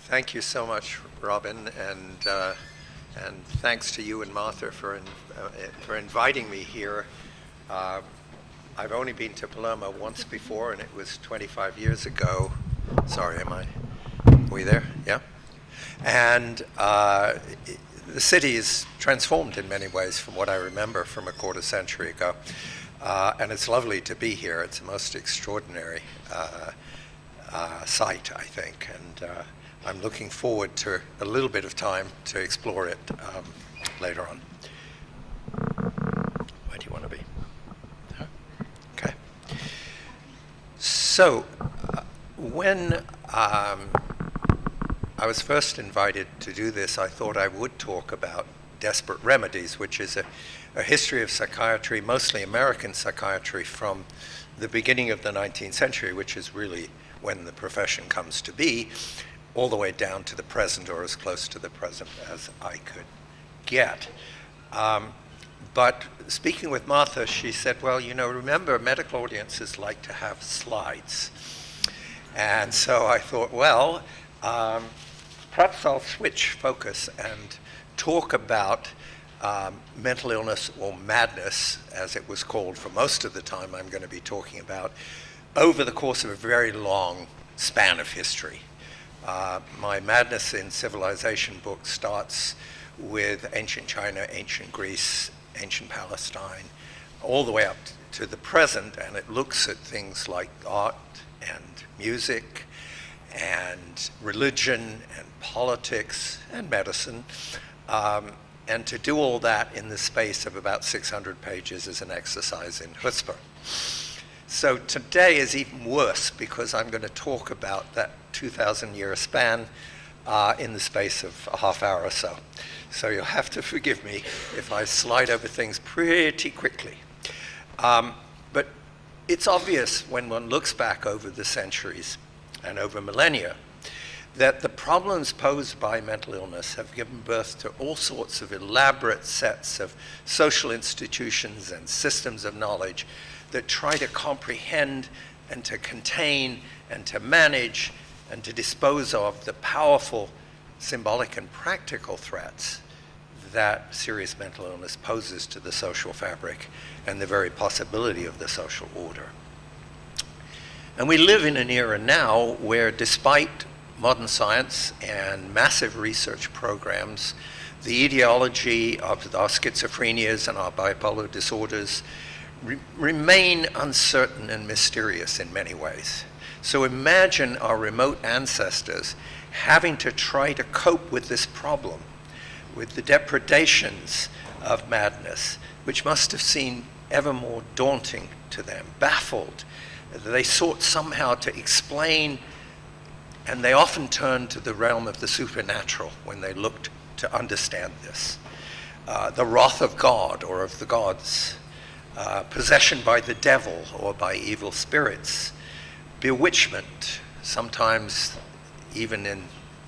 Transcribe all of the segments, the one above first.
Thank you so much, Robin, and thanks to you and Martha for inviting me here. I've only been to Palermo once before, and it was 25 years ago. Sorry, are we there? Yeah. And the city is transformed in many ways from what I remember from a quarter century ago. And it's lovely to be here. It's a most extraordinary site, I think. And I'm looking forward to a little bit of time to explore it later on. Where do you want to be? Okay. So, when I was first invited to do this, I thought I would talk about desperate remedies, which is a history of psychiatry, mostly American psychiatry, from the beginning of the 19th century, which is really when the profession comes to be, all the way down to the present, or as close to the present as I could get. But speaking with Martha, she said, well, remember, medical audiences like to have slides. And so I thought, well, perhaps I'll switch focus and talk about mental illness, or madness, as it was called for most of the time I'm going to be talking about, over the course of a very long span of history. My Madness in Civilization book starts with ancient China, ancient Greece, ancient Palestine, all the way up to the present, and it looks at things like art and music and religion and politics and medicine. And to do all that in the space of about 600 pages is an exercise in chutzpah. So today is even worse, because I'm going to talk about that 2,000-year span in the space of a half hour or so. So you'll have to forgive me if I slide over things pretty quickly. But it's obvious when one looks back over the centuries and over millennia that the problems posed by mental illness have given birth to all sorts of elaborate sets of social institutions and systems of knowledge that try to comprehend and to contain and to manage and to dispose of the powerful symbolic and practical threats that serious mental illness poses to the social fabric and the very possibility of the social order. And we live in an era now where, despite modern science and massive research programs, the etiology of our schizophrenias and our bipolar disorders remain uncertain and mysterious in many ways. So imagine our remote ancestors having to try to cope with this problem, with the depredations of madness, which must have seemed ever more daunting to them, baffled. They sought somehow to explain, and they often turned to the realm of the supernatural when they looked to understand this. The wrath of God or of the gods, possession by the devil or by evil spirits, bewitchment, sometimes even in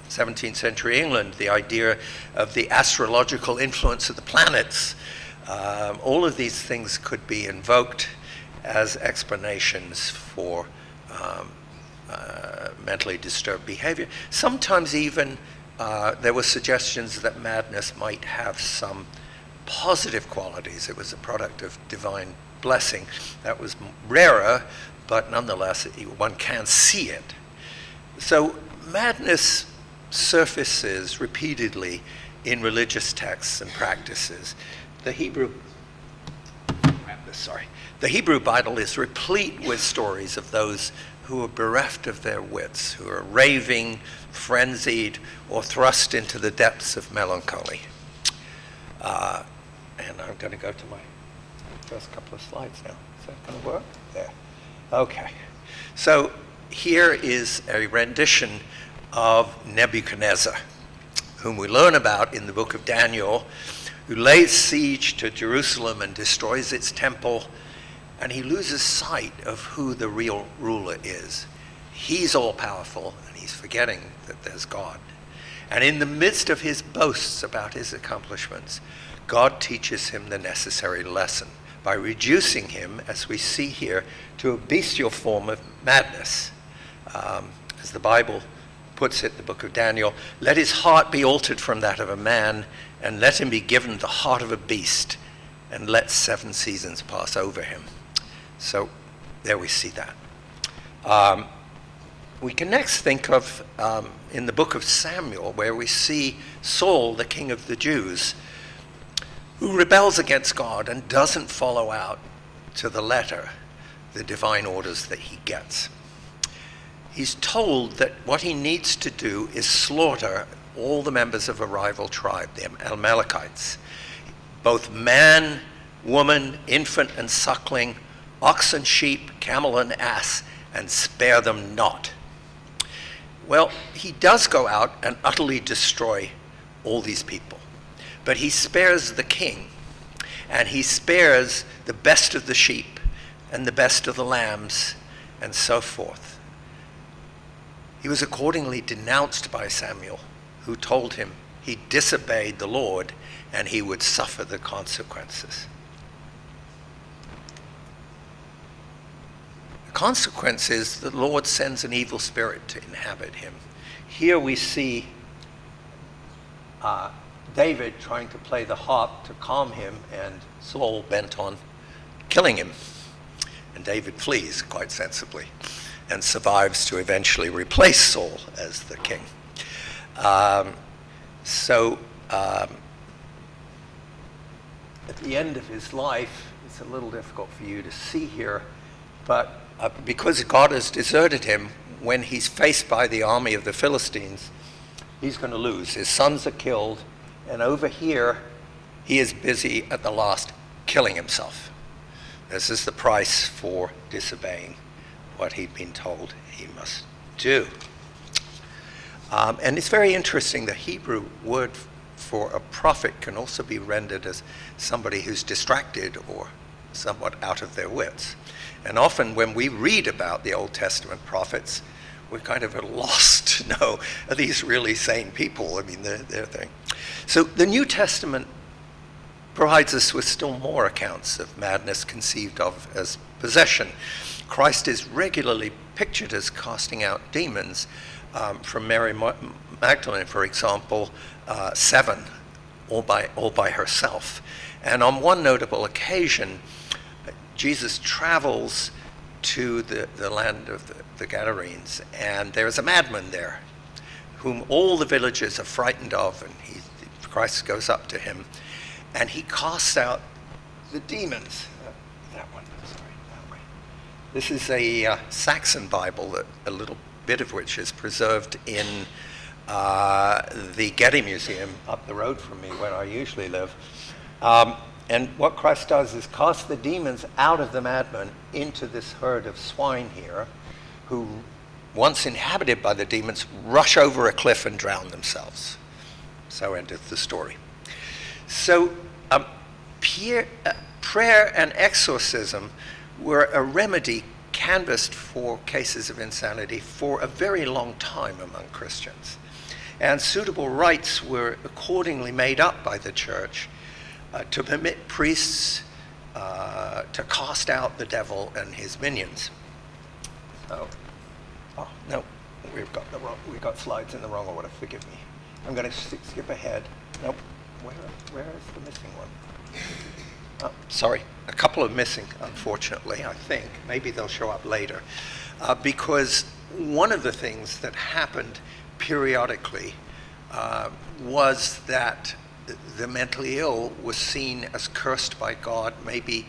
17th century England, the idea of the astrological influence of the planets. All of these things could be invoked as explanations for mentally disturbed behavior. Sometimes even there were suggestions that madness might have some positive qualities. It was a product of divine blessing. That was rarer, but nonetheless, one can see it. So madness surfaces repeatedly in religious texts and practices. The Hebrew Bible is replete with stories of those who are bereft of their wits, who are raving, frenzied, or thrust into the depths of melancholy. And I'm going to go to my first couple of slides now. Is that going to work? There. Okay. So here is a rendition of Nebuchadnezzar, whom we learn about in the book of Daniel, who lays siege to Jerusalem and destroys its temple, and he loses sight of who the real ruler is. He's all-powerful, and he's forgetting that there's God. And in the midst of his boasts about his accomplishments, God teaches him the necessary lesson by reducing him, as we see here, to a bestial form of madness. As the Bible puts it in the book of Daniel, let his heart be altered from that of a man, and let him be given the heart of a beast, and let 7 seasons pass over him. So there we see that. We can next think of in the book of Samuel, where we see Saul, the king of the Jews, who rebels against God and doesn't follow out to the letter the divine orders that he gets. He's told that what he needs to do is slaughter all the members of a rival tribe, the Amalekites, both man, woman, infant and suckling, ox and sheep, camel and ass, and spare them not. Well, he does go out and utterly destroy all these people, but he spares the king, and he spares the best of the sheep and the best of the lambs, and so forth. He was accordingly denounced by Samuel, who told him he disobeyed the Lord and he would suffer the consequences. The consequence is the Lord sends an evil spirit to inhabit him. Here we see David trying to play the harp to calm him, and Saul bent on killing him. And David flees quite sensibly and survives to eventually replace Saul as the king. At the end of his life, it's a little difficult for you to see here, but because God has deserted him, when he's faced by the army of the Philistines, he's going to lose. His sons are killed, and over here, he is busy at the last killing himself. This is the price for disobeying what he'd been told he must do. And it's very interesting, the Hebrew word for a prophet can also be rendered as somebody who's distracted or somewhat out of their wits. And often when we read about the Old Testament prophets, we're kind of at a loss to know, are these really sane people? I mean, they're thing. So the New Testament provides us with still more accounts of madness conceived of as possession. Christ is regularly pictured as casting out demons. From Mary Magdalene, for example, 7, all by herself. And on one notable occasion, Jesus travels to the land of the Gadarenes, and there is a madman there, whom all the villagers are frightened of, and Christ goes up to him, and he casts out the demons. That one, sorry, that way. This is a Saxon Bible, that a little bit of which is preserved in the Getty Museum up the road from me, where I usually live. And what Christ does is cast the demons out of the madman into this herd of swine here, who, once inhabited by the demons, rush over a cliff and drown themselves. So endeth the story. So prayer and exorcism were a remedy canvassed for cases of insanity for a very long time among Christians. And suitable rites were accordingly made up by the church to permit priests to cast out the devil and his minions. So, oh no, we got slides in the wrong order. Forgive me. I'm going to skip ahead. Nope. Where is the missing one? Oh, sorry, a couple of missing, unfortunately, I think. Maybe they'll show up later. Because one of the things that happened periodically was that the mentally ill was seen as cursed by God, maybe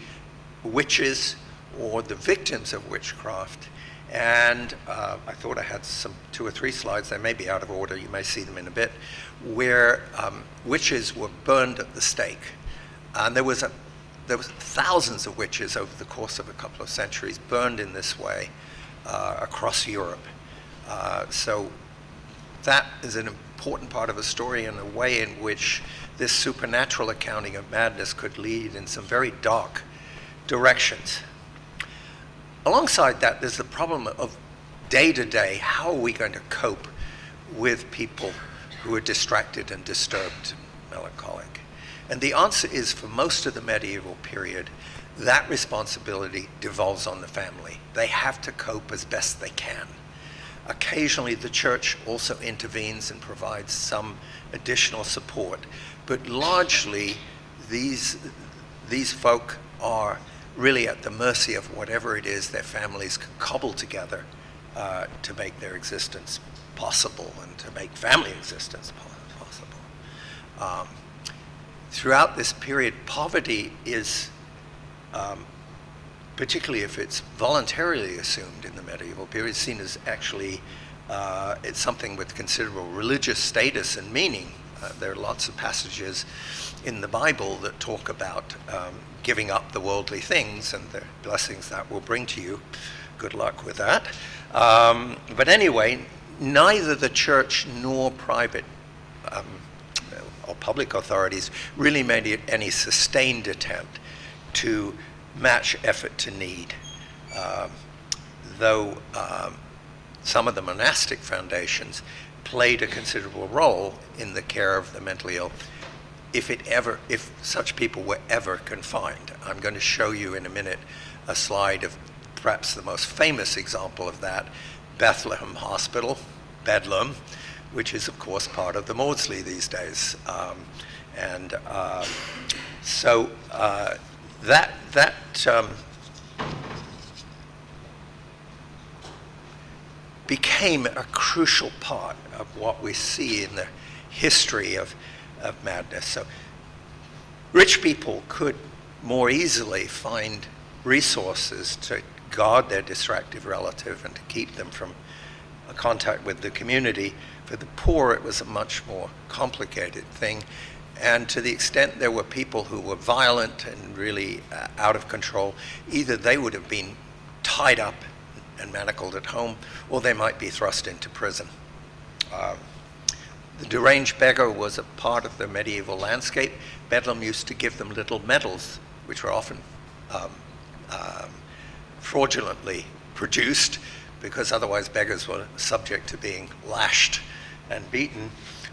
witches or the victims of witchcraft. And I thought I had 2 or 3 slides, they may be out of order, you may see them in a bit, where witches were burned at the stake. And there was thousands of witches over the course of a couple of centuries burned in this way across Europe. So that is an important part of the story, and a way in which this supernatural accounting of madness could lead in some very dark directions. Alongside that, there's the problem of day-to-day, how are we going to cope with people who are distracted and disturbed and melancholic? And the answer is, for most of the medieval period, that responsibility devolves on the family. They have to cope as best they can. Occasionally the church also intervenes and provides some additional support, but largely these folk are really at the mercy of whatever it is their families can cobble together to make their existence possible and to make family existence possible. Throughout this period, poverty is, particularly if it's voluntarily assumed in the medieval period, seen as actually it's something with considerable religious status and meaning. There are lots of passages in the Bible that talk about giving up the worldly things and the blessings that will bring to you. Good luck with that. But anyway, neither the church nor private or public authorities really made any sustained attempt to match effort to need. Though some of the monastic foundations played a considerable role in the care of the mentally ill, if such people were ever confined. I'm going to show you in a minute a slide of perhaps the most famous example of that, Bethlehem Hospital, Bedlam, which is of course part of the Maudsley these days. So that became a crucial part of what we see in the history of madness. So rich people could more easily find resources to guard their distracted relative and to keep them from contact with the community. For the poor, it was a much more complicated thing. And to the extent there were people who were violent and really out of control, either they would have been tied up and manacled at home, or they might be thrust into prison. The deranged beggar was a part of the medieval landscape. Bedlam used to give them little medals, which were often fraudulently produced, because otherwise beggars were subject to being lashed and beaten.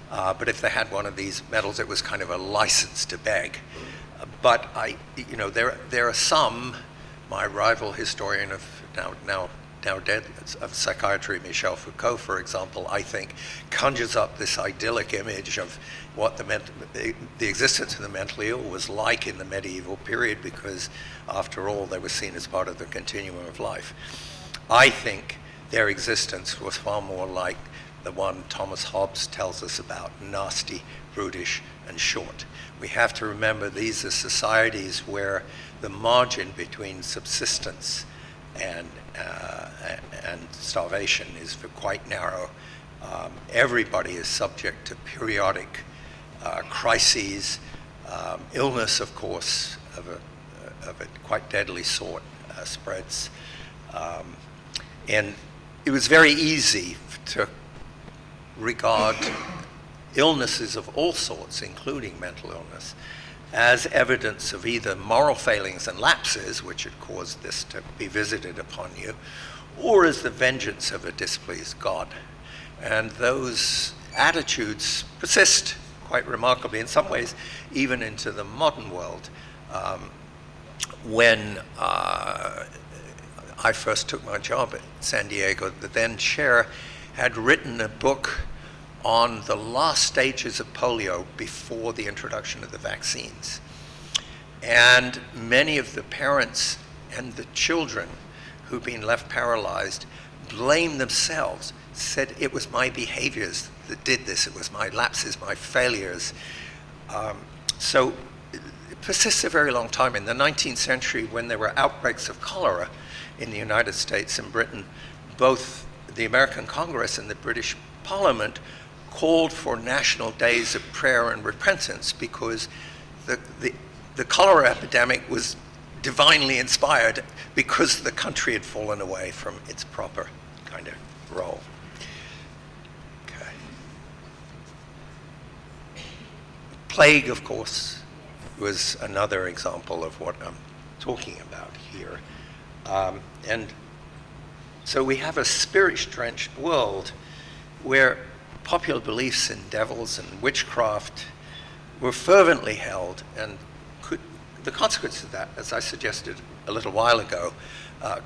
But if they had one of these medals, it was kind of a license to beg. But there are some. My rival historian of now dead of psychiatry, Michel Foucault, for example, I think conjures up this idyllic image of what the existence of the mentally ill was like in the medieval period, because after all they were seen as part of the continuum of life. I think their existence was far more like the one Thomas Hobbes tells us about, nasty, brutish, and short. We have to remember these are societies where the margin between subsistence and starvation is quite narrow. Everybody is subject to periodic crises, illness, of course, of a quite deadly sort spreads. And it was very easy to regard illnesses of all sorts, including mental illness, as evidence of either moral failings and lapses, which had caused this to be visited upon you, or as the vengeance of a displeased God. And those attitudes persist quite remarkably, in some ways, even into the modern world. When I first took my job at San Diego, the then chair had written a book on the last stages of polio before the introduction of the vaccines. And many of the parents and the children who'd been left paralyzed blamed themselves, said it was my behaviors that did this, it was my lapses, my failures. So it persists a very long time. In the 19th century, when there were outbreaks of cholera in the United States and Britain, both the American Congress and the British Parliament called for national days of prayer and repentance, because the cholera epidemic was divinely inspired because the country had fallen away from its proper kind of role. Okay. Plague, of course, was another example of what I'm talking about here. And so we have a spirit-drenched world where popular beliefs in devils and witchcraft were fervently held, and the consequence of that, as I suggested a little while ago,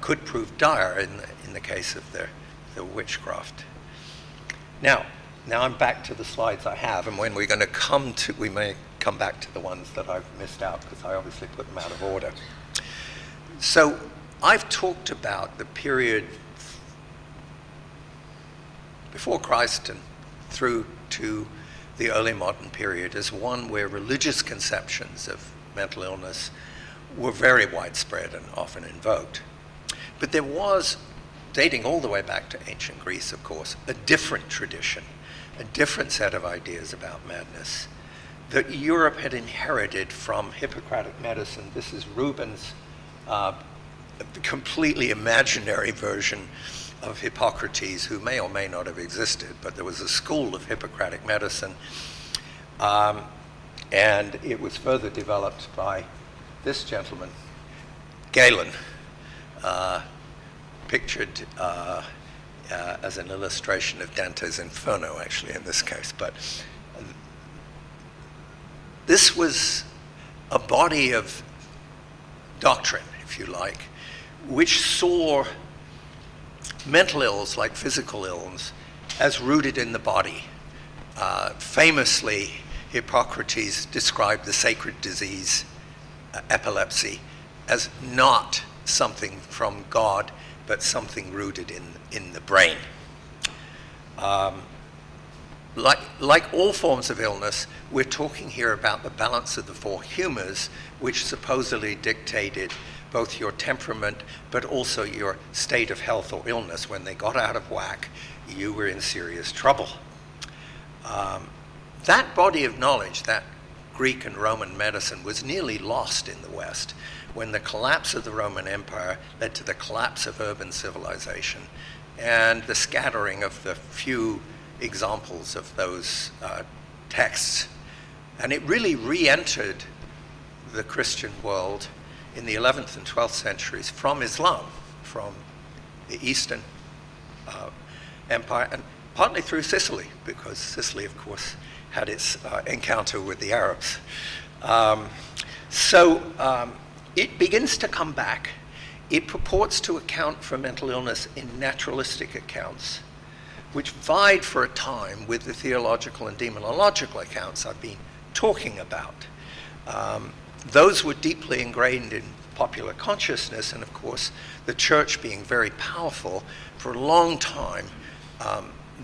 could prove dire in the case of the the witchcraft. Now I'm back to the slides I have, and when we're going to come to, we may come back to the ones that I've missed out because I obviously put them out of order. So I've talked about the period before Christ and through to the early modern period as one where religious conceptions of mental illness were very widespread and often invoked. But there was, dating all the way back to ancient Greece, of course, a different tradition, a different set of ideas about madness that Europe had inherited from Hippocratic medicine. This is Rubens' completely imaginary version of Hippocrates, who may or may not have existed, but there was a school of Hippocratic medicine, and it was further developed by this gentleman, Galen, pictured as an illustration of Dante's Inferno, actually, in this case. But this was a body of doctrine, if you like, which saw mental ills, like physical ills, as rooted in the body. Famously, Hippocrates described the sacred disease, epilepsy, as not something from God, but something rooted in the brain. Like all forms of illness, we're talking here about the balance of the four humors, which supposedly dictated both your temperament, but also your state of health or illness. When they got out of whack, you were in serious trouble. That body of knowledge, that Greek and Roman medicine, was nearly lost in the West when the collapse of the Roman Empire led to the collapse of urban civilization and the scattering of the few examples of those texts. And it really re-entered the Christian world in the 11th and 12th centuries from Islam, from the Eastern Empire, and partly through Sicily, because Sicily, of course, had its encounter with the Arabs. It begins to come back. It purports to account for mental illness in naturalistic accounts, which vied for a time with the theological and demonological accounts I've been talking about. Those were deeply ingrained in popular consciousness, and of course, the church being very powerful for a long time,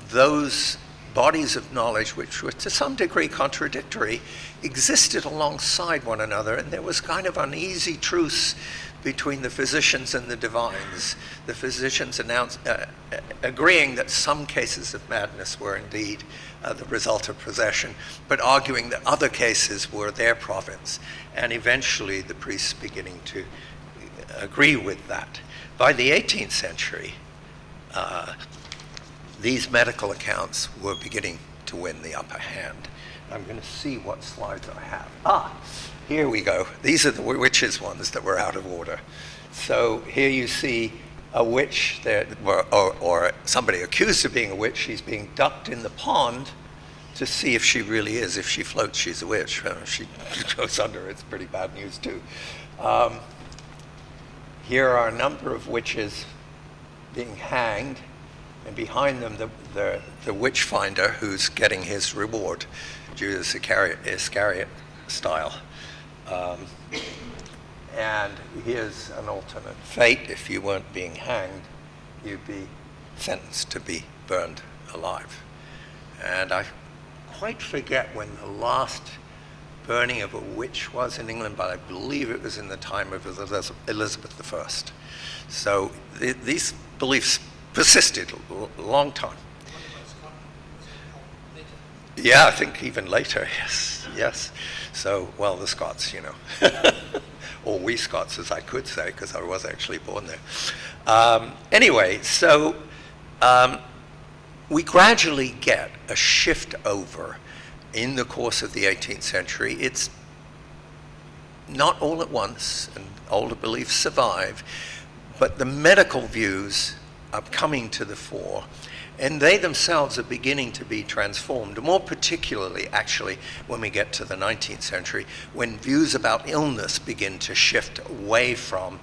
those bodies of knowledge, which were to some degree contradictory, existed alongside one another, and there was kind of uneasy truce between the physicians and the divines. The physicians agreeing that some cases of madness were indeed the result of possession, but arguing that other cases were their province, and eventually the priests beginning to agree with that. By the 18th century, these medical accounts were beginning to win the upper hand. I'm going to see what slides I have. Here we go. These are the witches ones that were out of order. So here you see a witch, or somebody accused of being a witch. She's being ducked in the pond to see if she really is. If she floats, she's a witch. If she goes under, it's pretty bad news too. Here are a number of witches being hanged, and behind them the witch finder who's getting his reward, Judas Iscariot style. And here's an alternate fate. If you weren't being hanged, you'd be sentenced to be burned alive. And I quite forget when the last burning of a witch was in England, but I believe it was in the time of Elizabeth I. So these beliefs persisted a long time. Yeah, I think even later, yes. So, well, the Scots, or we Scots, as I could say, because I was actually born there. Anyway, so we gradually get a shift over in the course of the 18th century. It's not all at once, and older beliefs survive, but the medical views are coming to the fore, and they themselves are beginning to be transformed, more particularly, actually, when we get to the 19th century, when views about illness begin to shift away from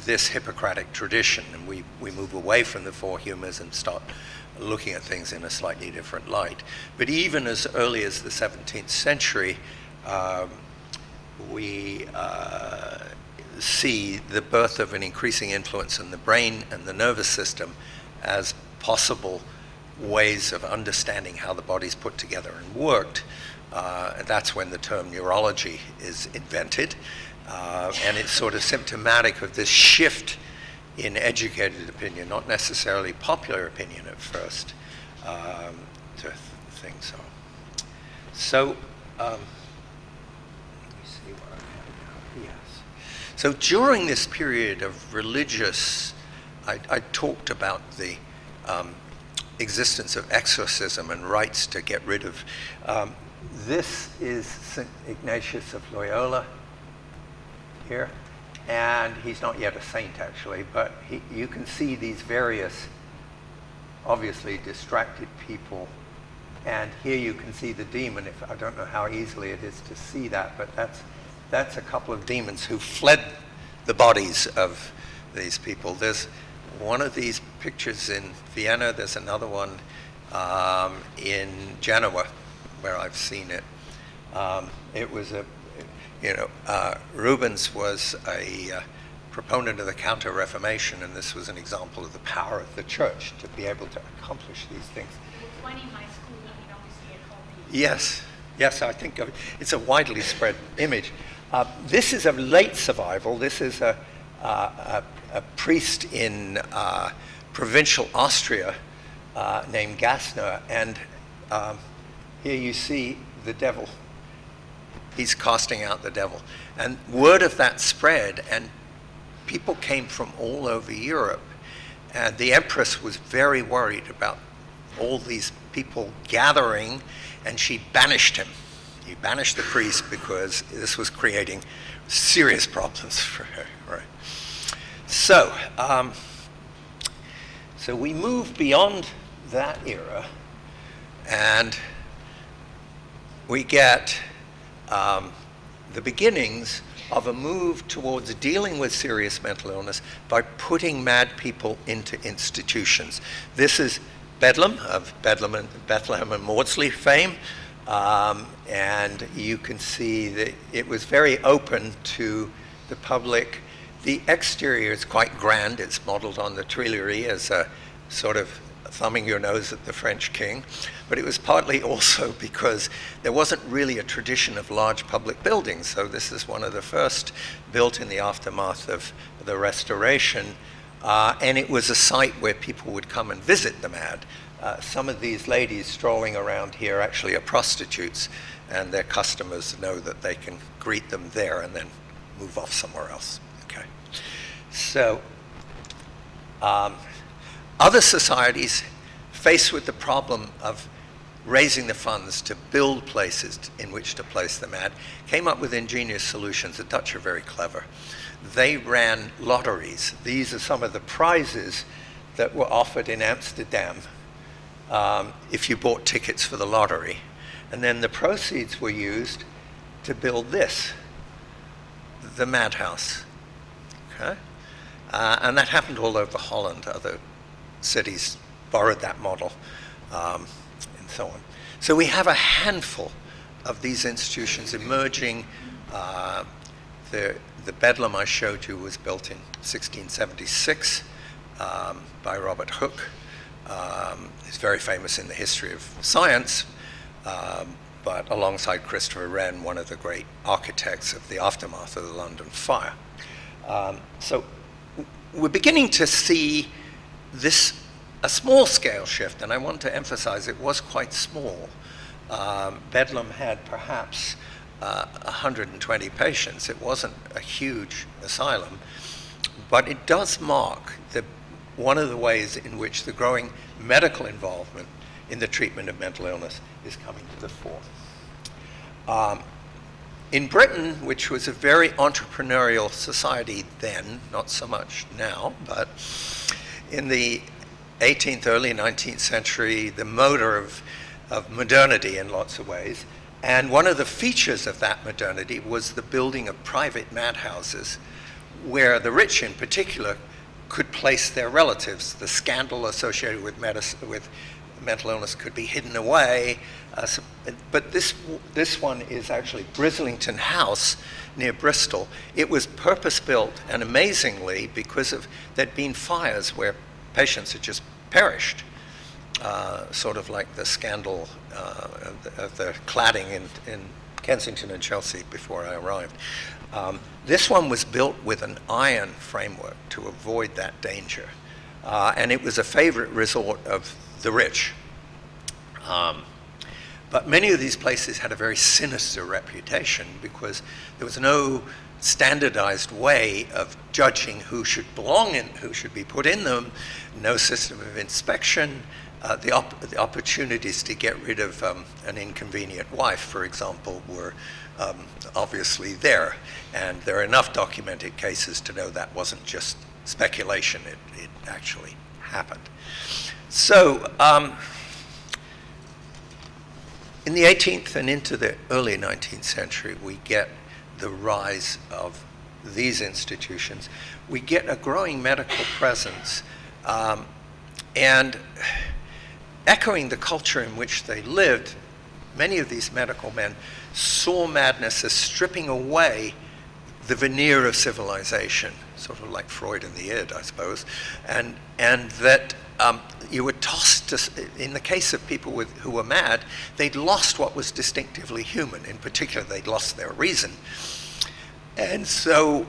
this Hippocratic tradition, and we move away from the four humors and start looking at things in a slightly different light. But even as early as the 17th century, we see the birth of an increasing influence in the brain and the nervous system as possible ways of understanding how the body's put together and worked. And that's when the term neurology is invented. And it's sort of symptomatic of this shift in educated opinion, not necessarily popular opinion at first, to things. So, let me see what I have now. Yes. So during this period of religious, I talked about the existence of exorcism and rites to get rid of. This is St. Ignatius of Loyola here, and he's not yet a saint actually, but you can see these various obviously distracted people, and here you can see the demon. If I don't know how easily it is to see that, but that's a couple of demons who fled the bodies of these people. There's one of these pictures in Vienna, there's another one in Genoa where I've seen it. It was Rubens was a proponent of the Counter-Reformation, and this was an example of the power of the church to be able to accomplish these things. When in high school, obviously at home. Yes, I think it's a widely spread image. This is a late survival. This is a priest in provincial Austria named Gassner, and here you see the devil. He's casting out the devil. And word of that spread, and people came from all over Europe. And the empress was very worried about all these people gathering, and she banished him. She banished the priest because this was creating serious problems for her. Right. So we move beyond that era, and we get the beginnings of a move towards dealing with serious mental illness by putting mad people into institutions. This is Bedlam, of Bethlehem and Maudsley fame, and you can see that it was very open to the public. The exterior is quite grand. It's modeled on the Tuileries as a sort of thumbing your nose at the French king, but it was partly also because there wasn't really a tradition of large public buildings. So this is one of the first built in the aftermath of the Restoration, and it was a site where people would come and visit the mad. Some of these ladies strolling around here actually are prostitutes, and their customers know that they can greet them there and then move off somewhere else. Okay, so other societies faced with the problem of raising the funds to build places in which to place the mad came up with ingenious solutions. The Dutch are very clever. They ran lotteries. These are some of the prizes that were offered in Amsterdam if you bought tickets for the lottery. And then the proceeds were used to build this, the madhouse. Okay? And that happened all over Holland. Other cities borrowed that model, and so on. So we have a handful of these institutions emerging. The Bedlam I showed you was built in 1676 by Robert Hooke. He's very famous in the history of science, but alongside Christopher Wren, one of the great architects of the aftermath of the London fire. So we're beginning to see a small scale shift, and I want to emphasize it was quite small. Bedlam had perhaps 120 patients. It wasn't a huge asylum, but it does mark one of the ways in which the growing medical involvement in the treatment of mental illness is coming to the fore. In Britain, which was a very entrepreneurial society then, not so much now, but in the 18th, early 19th century, the motor of modernity in lots of ways. And one of the features of that modernity was the building of private madhouses where the rich in particular could place their relatives. The scandal associated with mental illness could be hidden away. But this one is actually Brislington House near Bristol. It was purpose-built, and amazingly, because there'd been fires where patients had just perished, sort of like the scandal of the cladding in Kensington and Chelsea before I arrived. This one was built with an iron framework to avoid that danger. And it was a favorite resort of the rich. But many of these places had a very sinister reputation because there was no standardized way of judging who should belong in, who should be put in them, no system of inspection. The opportunities to get rid of an inconvenient wife, for example, were obviously there. And there are enough documented cases to know that wasn't just speculation, it actually happened. So, in the 18th and into the early 19th century, we get the rise of these institutions. We get a growing medical presence, and echoing the culture in which they lived, many of these medical men saw madness as stripping away the veneer of civilization, sort of like Freud and the id, I suppose, and that you were tossed to, in the case of people who were mad, they'd lost what was distinctively human. In particular, they'd lost their reason. And so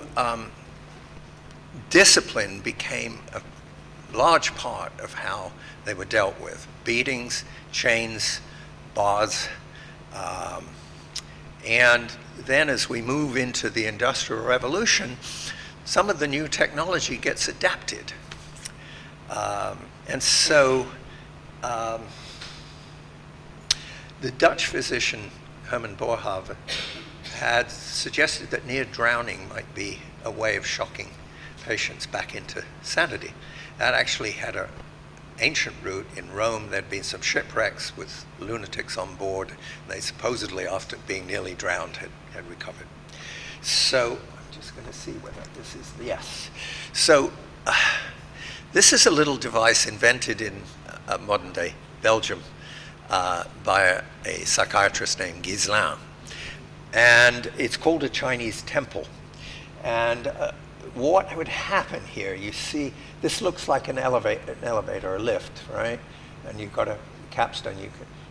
discipline became a large part of how they were dealt with. Beatings, chains, bars, and then as we move into the Industrial Revolution, some of the new technology gets adapted. And so the Dutch physician Herman Boerhaave had suggested that near drowning might be a way of shocking patients back into sanity. That actually had an ancient root. In Rome. There'd been some shipwrecks with lunatics on board. And they supposedly, after being nearly drowned, had recovered. So I'm just going to see whether this is, yes. So this is a little device invented in modern-day Belgium by a psychiatrist named Ghislain. And it's called a Chinese temple. And what would happen here, you see, this looks like an elevator, a lift, right? And you've got a capstone.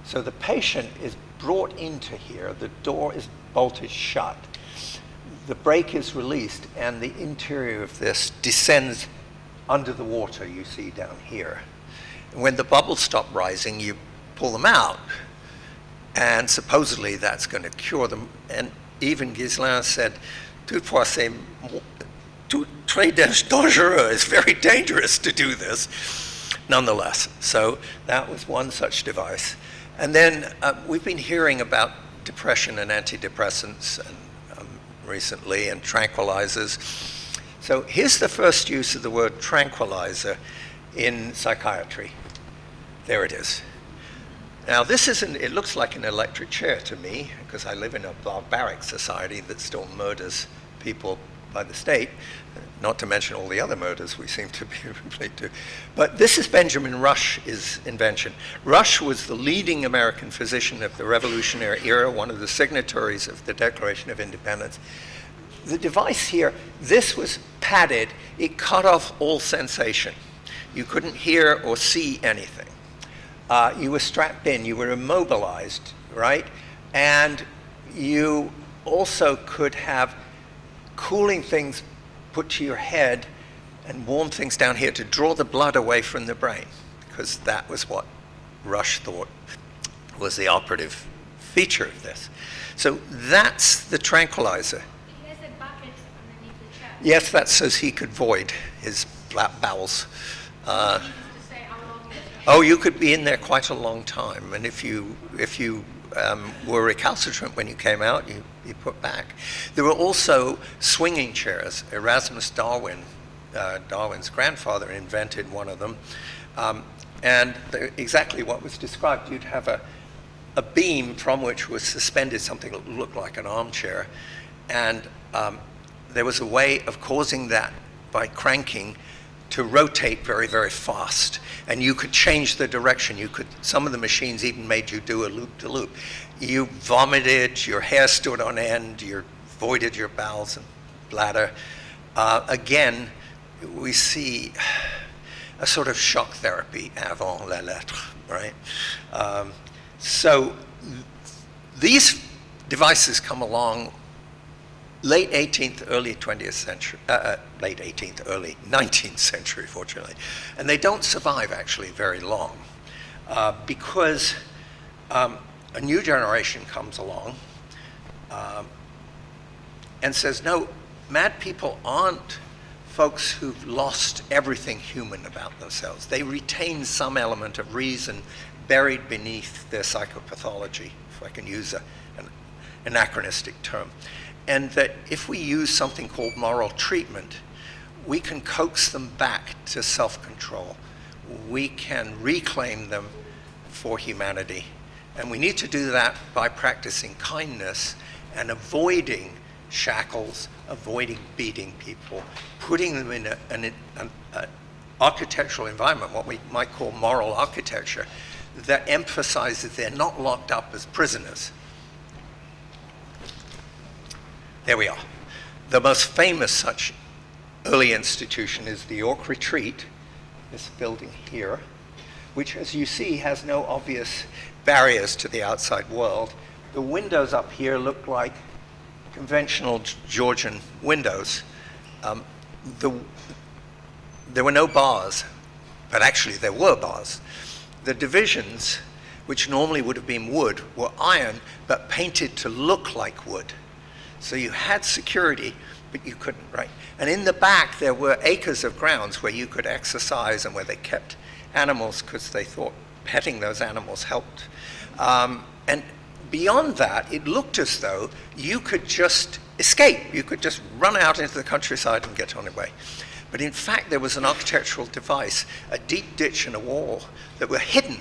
So the patient is brought into here. The door is bolted shut. The brake is released, and the interior of this descends under the water you see down here. And when the bubbles stop rising, you pull them out. And supposedly that's going to cure them. And even Ghislain said, toutefois, c'est très dangereux. It's very dangerous to do this. Nonetheless, so that was one such device. And then we've been hearing about depression and antidepressants and, recently, and tranquilizers. So here's the first use of the word tranquilizer in psychiatry. There it is. Now it looks like an electric chair to me, because I live in a barbaric society that still murders people by the state, not to mention all the other murders we seem to be replete to. But this is Benjamin Rush's invention. Rush was the leading American physician of the Revolutionary era, one of the signatories of the Declaration of Independence. The device here, this was padded. It cut off all sensation. You couldn't hear or see anything. You were strapped in, you were immobilized, right? And you also could have cooling things put to your head and warm things down here to draw the blood away from the brain, because that was what Rush thought was the operative feature of this. So that's the tranquilizer. He has a bucket underneath the chest. Yes, that's so he could void his bowels. Oh, you could be in there quite a long time, and if you were recalcitrant when you came out, you put back. There were also swinging chairs. Erasmus Darwin, Darwin's grandfather, invented one of them, and exactly what was described. You'd have a beam from which was suspended something that looked like an armchair, and there was a way of causing that by cranking to rotate very, very fast. And you could change the direction. Some of the machines even made you do a loop-to-loop. You vomited, your hair stood on end, you voided your bowels and bladder. Again, we see a sort of shock therapy avant la lettre, right? So these devices come along late 18th, early 20th century, late 18th, early 19th century, fortunately. And they don't survive, actually, very long because a new generation comes along and says, no, mad people aren't folks who've lost everything human about themselves. They retain some element of reason buried beneath their psychopathology, if I can use an anachronistic term. And that if we use something called moral treatment, we can coax them back to self-control. We can reclaim them for humanity. And we need to do that by practicing kindness and avoiding shackles, avoiding beating people, putting them in an architectural environment, what we might call moral architecture, that emphasizes they're not locked up as prisoners. There we are. The most famous such early institution is the York Retreat, this building here, which, as you see, has no obvious barriers to the outside world. The windows up here look like conventional Georgian windows. There were no bars, but actually there were bars. The divisions, which normally would have been wood, were iron, but painted to look like wood. So you had security, but you couldn't, right? And in the back, there were acres of grounds where you could exercise and where they kept animals because they thought petting those animals helped. And beyond that, it looked as though you could just escape. You could just run out into the countryside and get on your way. But in fact, there was an architectural device, a deep ditch and a wall that were hidden.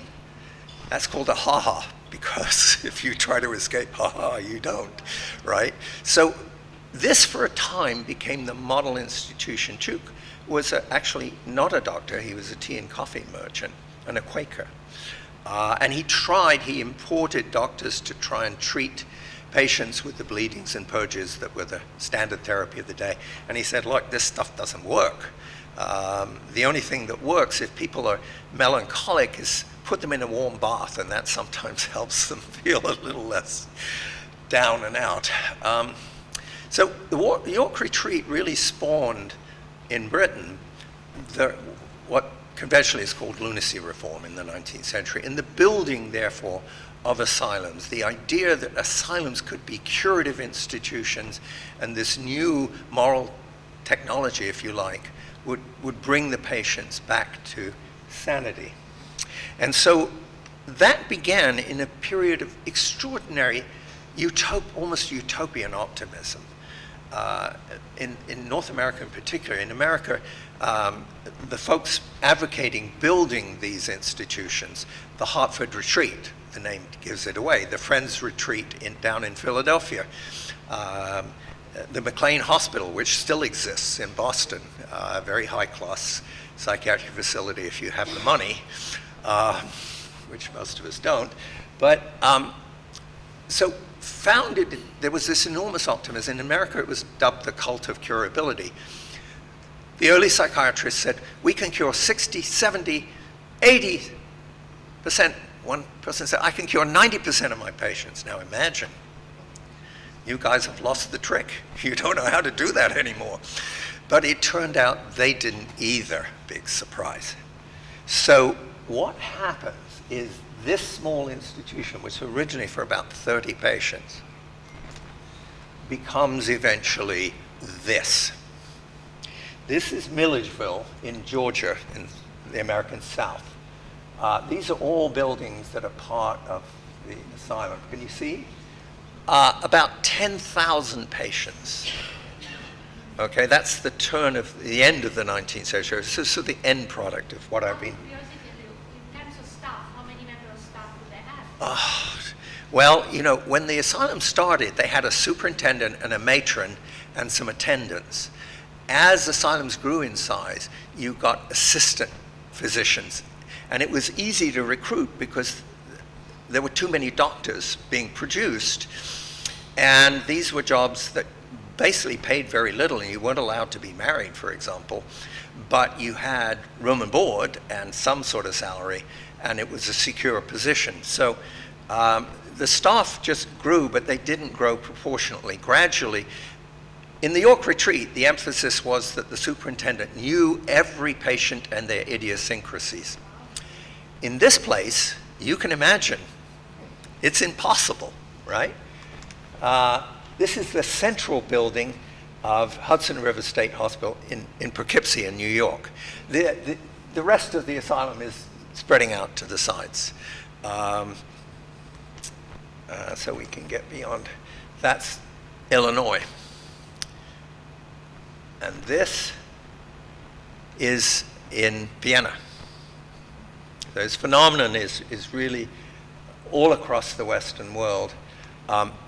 That's called a ha-ha, because if you try to escape, ha-ha, you don't, right? So this, for a time, became the model institution. Tuke was actually not a doctor. He was a tea and coffee merchant and a Quaker. And he imported doctors to try and treat patients with the bleedings and purges that were the standard therapy of the day. And he said, look, this stuff doesn't work. The only thing that works if people are melancholic is put them in a warm bath, and that sometimes helps them feel a little less down and out. So the York Retreat really spawned in Britain what conventionally is called lunacy reform in the 19th century, and the building, therefore, of asylums, the idea that asylums could be curative institutions, and this new moral technology, if you like, would bring the patients back to sanity. And so that began in a period of extraordinary, almost utopian optimism. In North America in particular, in America, the folks advocating building these institutions, the Hartford Retreat, the name gives it away, the Friends Retreat down in Philadelphia, the McLean Hospital, which still exists in Boston, a very high-class psychiatric facility if you have the money, which most of us don't. But so there was this enormous optimism. In America, it was dubbed the cult of curability. The early psychiatrists said, we can cure 60, 70, 80%. One person said, I can cure 90% of my patients. Now imagine, you guys have lost the trick. You don't know how to do that anymore. But it turned out they didn't either. Big surprise. So what happens is this small institution, which was originally for about 30 patients, becomes eventually this. This is Milledgeville in Georgia, in the American South. These are all buildings that are part of the asylum. Can you see? About 10,000 patients. Okay, that's the end of the 19th century. This is the end product of what I've been. In terms of staff, how many members of staff do they have? Well, when the asylum started, they had a superintendent and a matron and some attendants. As asylums grew in size, you got assistant physicians. And it was easy to recruit because there were too many doctors being produced. And these were jobs that basically paid very little, and you weren't allowed to be married, for example. But you had room and board and some sort of salary, and it was a secure position. So the staff just grew, but they didn't grow proportionately. Gradually, in the York Retreat, the emphasis was that the superintendent knew every patient and their idiosyncrasies. In this place, you can imagine, it's impossible, right? This is the central building of Hudson River State Hospital in Poughkeepsie in New York. The rest of the asylum is spreading out to the sides. So we can get beyond. That's Illinois. And this is in Vienna. This phenomenon is really all across the Western world.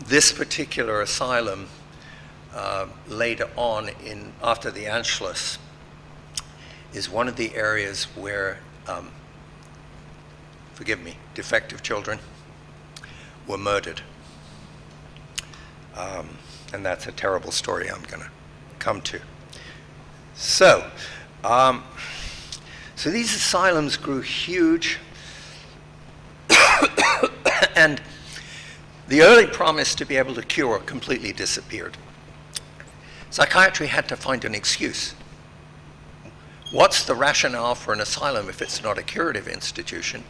This particular asylum, later on, after the Anschluss, is one of the areas where, forgive me, defective children were murdered. And that's a terrible story I'm going to come to. So these asylums grew huge, and the early promise to be able to cure completely disappeared. Psychiatry had to find an excuse. What's the rationale for an asylum if it's not a curative institution?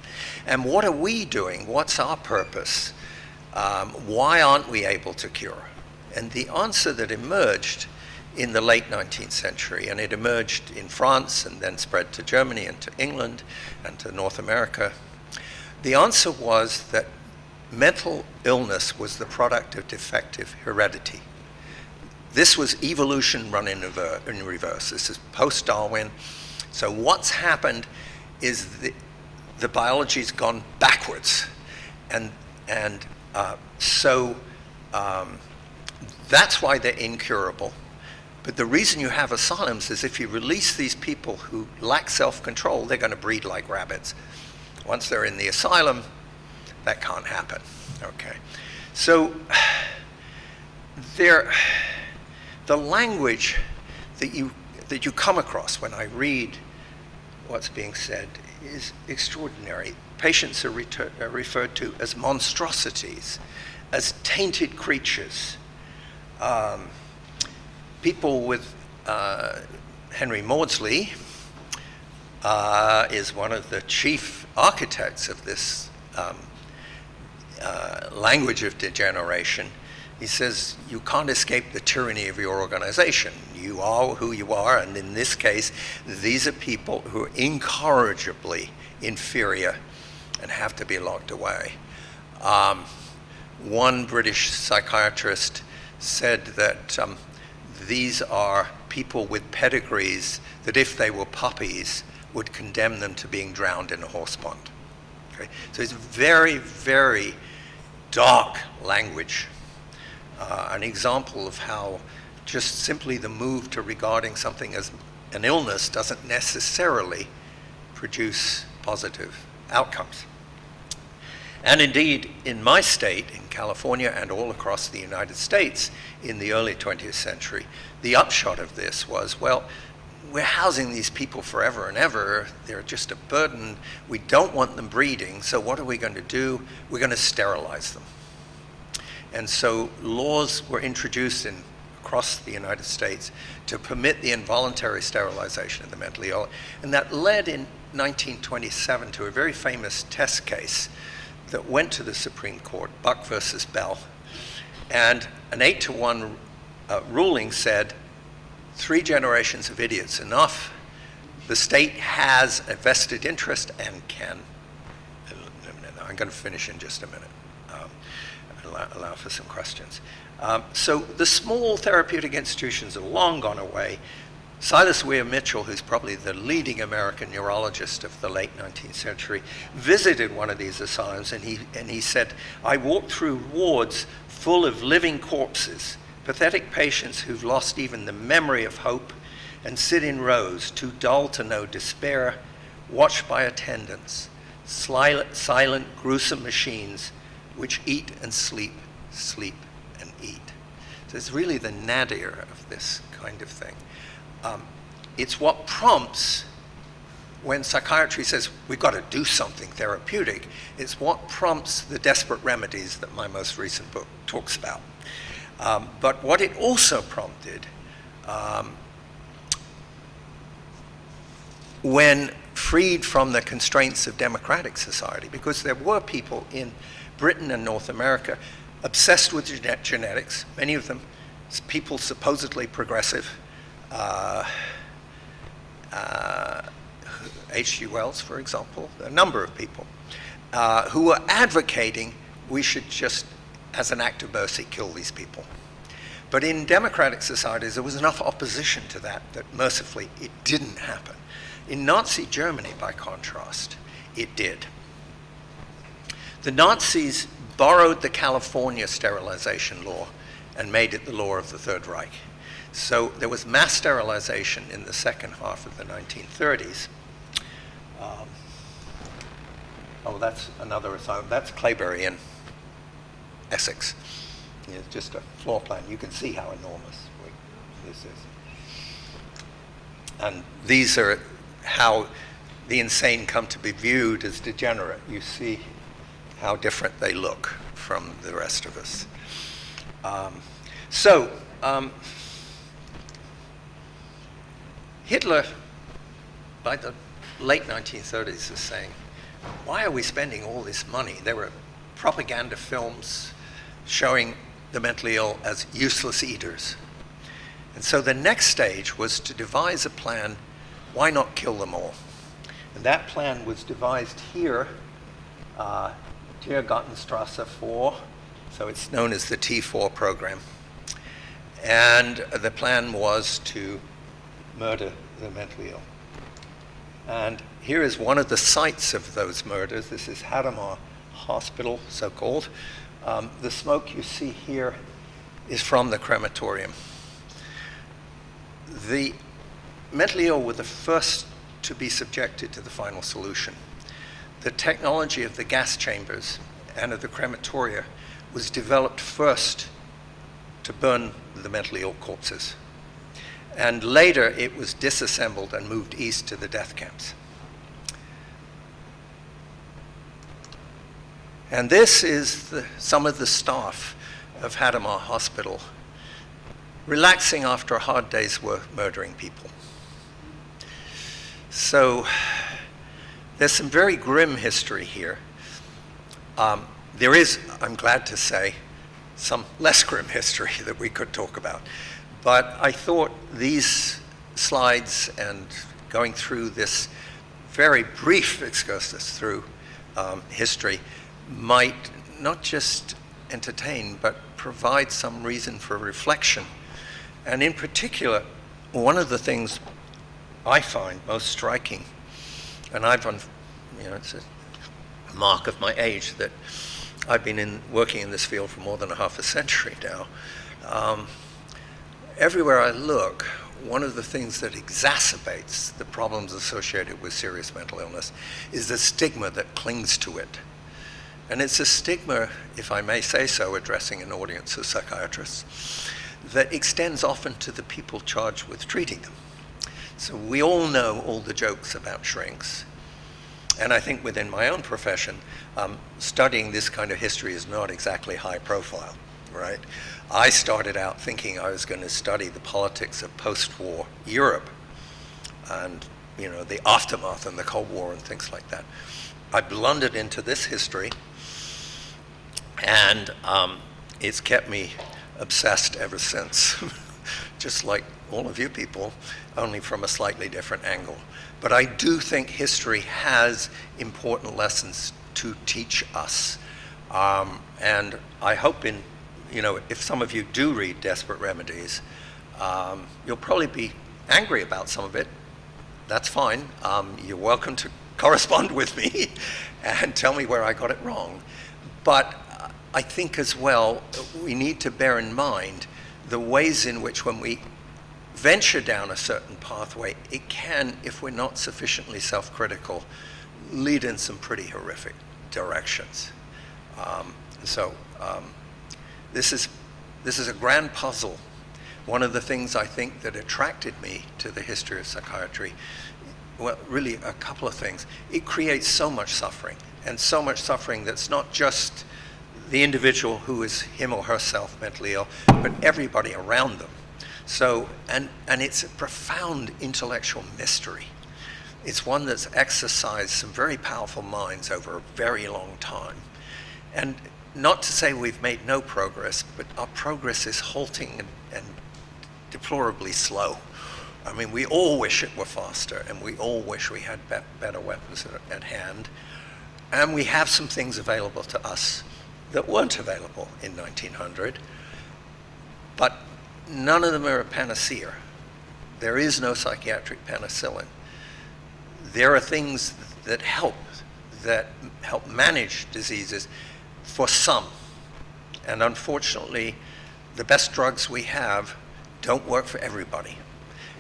And what are we doing? What's our purpose? Why aren't we able to cure? And the answer that emerged in the late 19th century, and it emerged in France and then spread to Germany and to England and to North America, the answer was that mental illness was the product of defective heredity. This was evolution run in reverse. This is post-Darwin. So what's happened is the biology's gone backwards. And so that's why they're incurable. But the reason you have asylums is if you release these people who lack self-control, they're going to breed like rabbits. Once they're in the asylum, that can't happen. Okay. So the language that you come across when I read what's being said is extraordinary. Patients are referred to as monstrosities, as tainted creatures. People with Henry Maudsley is one of the chief architects of this language of degeneration. He says, you can't escape the tyranny of your organization. You are who you are, and in this case, these are people who are incorrigibly inferior and have to be locked away. One British psychiatrist said that these are people with pedigrees that if they were puppies would condemn them to being drowned in a horse pond. Okay? So it's very, very dark language. An example of how just simply the move to regarding something as an illness doesn't necessarily produce positive outcomes. And indeed, in my state, in California and all across the United States in the early 20th century, the upshot of this was, well, we're housing these people forever and ever. They're just a burden. We don't want them breeding, so what are we going to do? We're going to sterilize them. And so laws were introduced across the United States to permit the involuntary sterilization of the mentally ill. And that led in 1927 to a very famous test case that went to the Supreme Court, Buck versus Bell. And an 8-to-1 ruling said, 3 generations of idiots enough. The state has a vested interest and can. I'm going to finish in just a minute. Allow for some questions. So the small therapeutic institutions are long gone away. Silas Weir Mitchell, who's probably the leading American neurologist of the late 19th century, visited one of these asylums, and he said, I walked through wards full of living corpses, Pathetic patients who've lost even the memory of hope and sit in rows, too dull to know despair, watched by attendants, silent, gruesome machines which eat and sleep, sleep and eat. So it's really the nadir of this kind of thing. It's what prompts, when psychiatry says we've got to do something therapeutic, it's what prompts the desperate remedies that my most recent book talks about. But what it also prompted, when freed from the constraints of democratic society, because there were people in Britain and North America obsessed with genetics, many of them people supposedly progressive, H.G. Wells, for example, a number of people, who were advocating we should just, as an act of mercy, kill these people. But in democratic societies, there was enough opposition to that mercifully it didn't happen. In Nazi Germany, by contrast, it did. The Nazis borrowed the California sterilization law and made it the law of the Third Reich. So there was mass sterilization in the second half of the 1930s. That's another assignment. That's Claybury in Essex. It's just a floor plan. You can see how enormous this is. And these are how the insane come to be viewed as degenerate. You see how different they look from the rest of us. Hitler, by the late 1930s, is saying, why are we spending all this money? There were propaganda films showing the mentally ill as useless eaters. And so the next stage was to devise a plan, why not kill them all? And that plan was devised here, Tiergartenstrasse 4, so it's known as the T4 program. And the plan was to murder the mentally ill. And here is one of the sites of those murders. This is Hadamar Hospital, so-called. The smoke you see here is from the crematorium. The mentally ill were the first to be subjected to the final solution. The technology of the gas chambers and of the crematoria was developed first to burn the mentally ill corpses. And later it was disassembled and moved east to the death camps. And this is some of the staff of Hadamar Hospital relaxing after a hard day's work murdering people. So there's some very grim history here. There is, I'm glad to say, some less grim history that we could talk about. But I thought these slides and going through this very brief excursus through history might not just entertain, but provide some reason for reflection. And in particular, one of the things I find most striking, and it's a mark of my age that I've been working in this field for more than a half a century now. Everywhere I look, one of the things that exacerbates the problems associated with serious mental illness is the stigma that clings to it. And it's a stigma, if I may say so, addressing an audience of psychiatrists, that extends often to the people charged with treating them. So we all know all the jokes about shrinks. And I think within my own profession, studying this kind of history is not exactly high profile, right? I started out thinking I was going to study the politics of post-war Europe and, the aftermath and the Cold War and things like that. I blundered into this history, and it's kept me obsessed ever since, just like all of you people, only from a slightly different angle. But I do think history has important lessons to teach us. And I hope if some of you do read Desperate Remedies, you'll probably be angry about some of it. That's fine. You're welcome to correspond with me and tell me where I got it wrong. But I think as well, we need to bear in mind the ways in which when we venture down a certain pathway, it can, if we're not sufficiently self-critical, lead in some pretty horrific directions. This is a grand puzzle. One of the things I think that attracted me to the history of psychiatry, well, really a couple of things. It creates so much suffering, and so much suffering that's not just the individual who is him or herself mentally ill, but everybody around them. So, and it's a profound intellectual mystery. It's one that's exercised some very powerful minds over a very long time. And not to say we've made no progress, but our progress is halting and deplorably slow. I mean, we all wish it were faster, and we all wish we had better weapons at hand. And we have some things available to us that weren't available in 1900, but none of them are a panacea. There is no psychiatric penicillin. There are things that help manage diseases for some. And unfortunately, the best drugs we have don't work for everybody.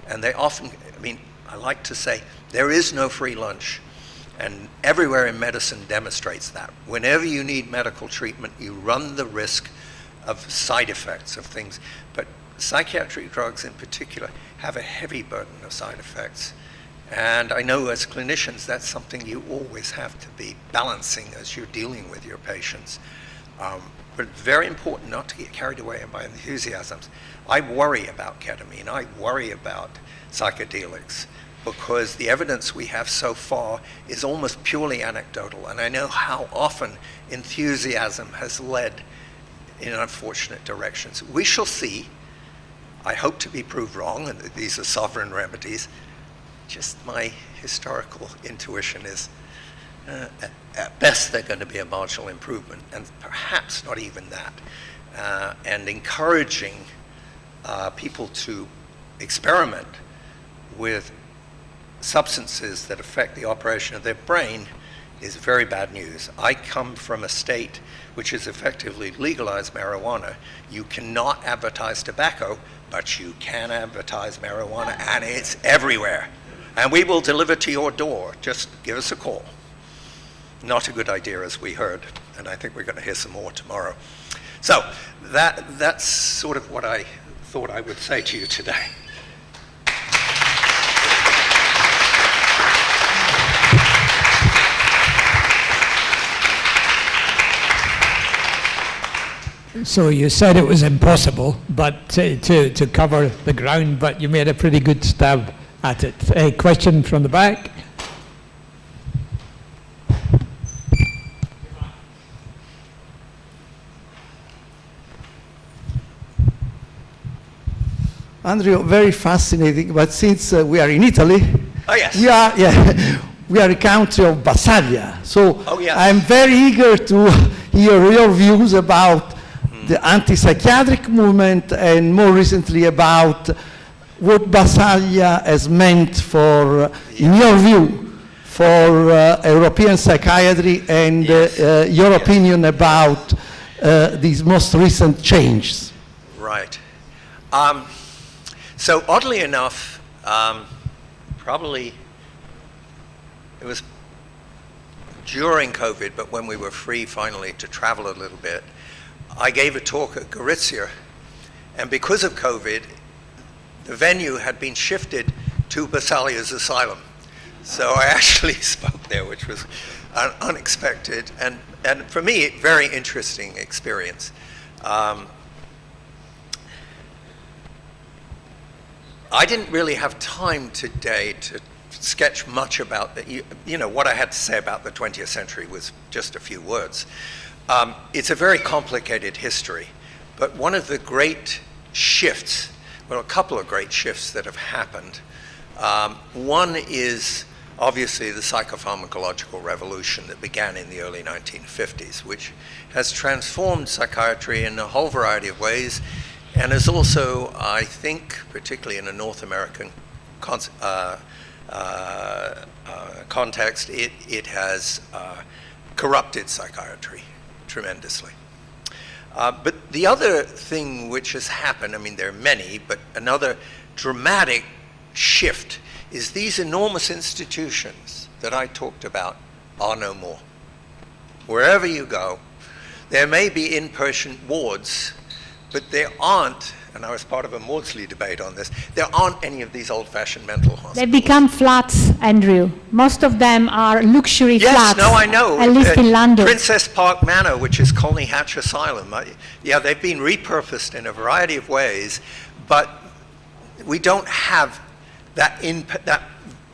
And they often, I mean, I like to say, there is no free lunch. And everywhere in medicine demonstrates that. Whenever you need medical treatment, you run the risk of side effects of things. But psychiatric drugs in particular have a heavy burden of side effects. And I know as clinicians, that's something you always have to be balancing as you're dealing with your patients. But it's very important not to get carried away by enthusiasms. I worry about ketamine. I worry about psychedelics, because the evidence we have so far is almost purely anecdotal. And I know how often enthusiasm has led in unfortunate directions. We shall see. I hope to be proved wrong, and that these are sovereign remedies. Just my historical intuition is, at best, they're going to be a marginal improvement, and perhaps not even that. And encouraging people to experiment with substances that affect the operation of their brain is very bad news. I come from a state which has effectively legalized marijuana. You cannot advertise tobacco, but you can advertise marijuana, and it's everywhere. And we will deliver to your door. Just give us a call. Not a good idea, as we heard, and I think we're going to hear some more tomorrow. So that's sort of what I thought I would say to you today. So you said it was impossible, but to cover the ground, but you made a pretty good stab at it. A question from the back. Andrew, very fascinating, but since we are in Italy, Oh, yes. we are a country of Basaglia. So Oh, yes. I'm very eager to hear your views about the anti-psychiatric movement, and more recently about what Basaglia has meant for, in your view, for European psychiatry, and your opinion about these most recent changes. Right. So oddly enough, probably it was during COVID, but when we were free finally to travel a little bit, I gave a talk at Gorizia, and because of COVID, the venue had been shifted to Basaglia's asylum. So I actually spoke there, which was unexpected, and for me, a very interesting experience. I didn't really have time today to sketch much about the, you know, what I had to say about the 20th century was just a few words. It's a very complicated history, but one of the great shifts, well, a couple of great shifts that have happened. One is obviously the psychopharmacological revolution that began in the early 1950s, which has transformed psychiatry in a whole variety of ways, and is also, I think, particularly in a North American context, it has corrupted psychiatry tremendously. But the other thing which has happened, I mean, there are many, but another dramatic shift is these enormous institutions that I talked about are no more. Wherever you go, there may be inpatient wards, but there aren't, and I was part of a Maudsley debate on this, there aren't any of these old-fashioned mental hospitals. They become flats, Andrew. Most of them are luxury Yes, flats. no, I know. At least in London. Princess Park Manor, which is Colney Hatch Asylum, yeah, they've been repurposed in a variety of ways, but we don't have that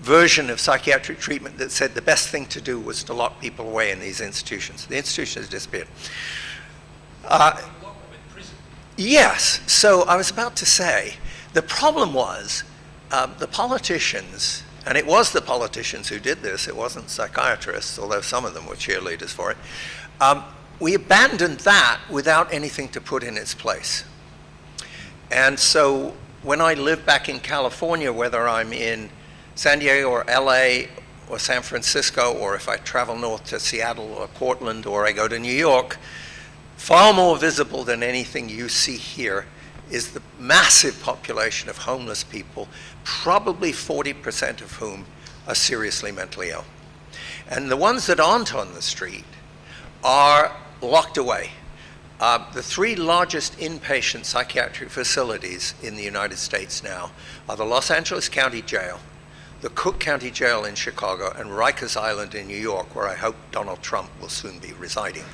version of psychiatric treatment that said the best thing to do was to lock people away in these institutions. The institution has disappeared. Yes, so I was about to say, the problem was the politicians, and it was the politicians who did this, it wasn't psychiatrists, although some of them were cheerleaders for it. We abandoned that without anything to put in its place. And so when I live back in California, whether I'm in San Diego or LA or San Francisco, or if I travel north to Seattle or Portland, or I go to New York, far more visible than anything you see here is the massive population of homeless people, probably 40% of whom are seriously mentally ill. And the ones that aren't on the street are locked away. The three largest inpatient psychiatric facilities in the United States now are the Los Angeles County Jail, the Cook County Jail in Chicago, and Rikers Island in New York, where I hope Donald Trump will soon be residing.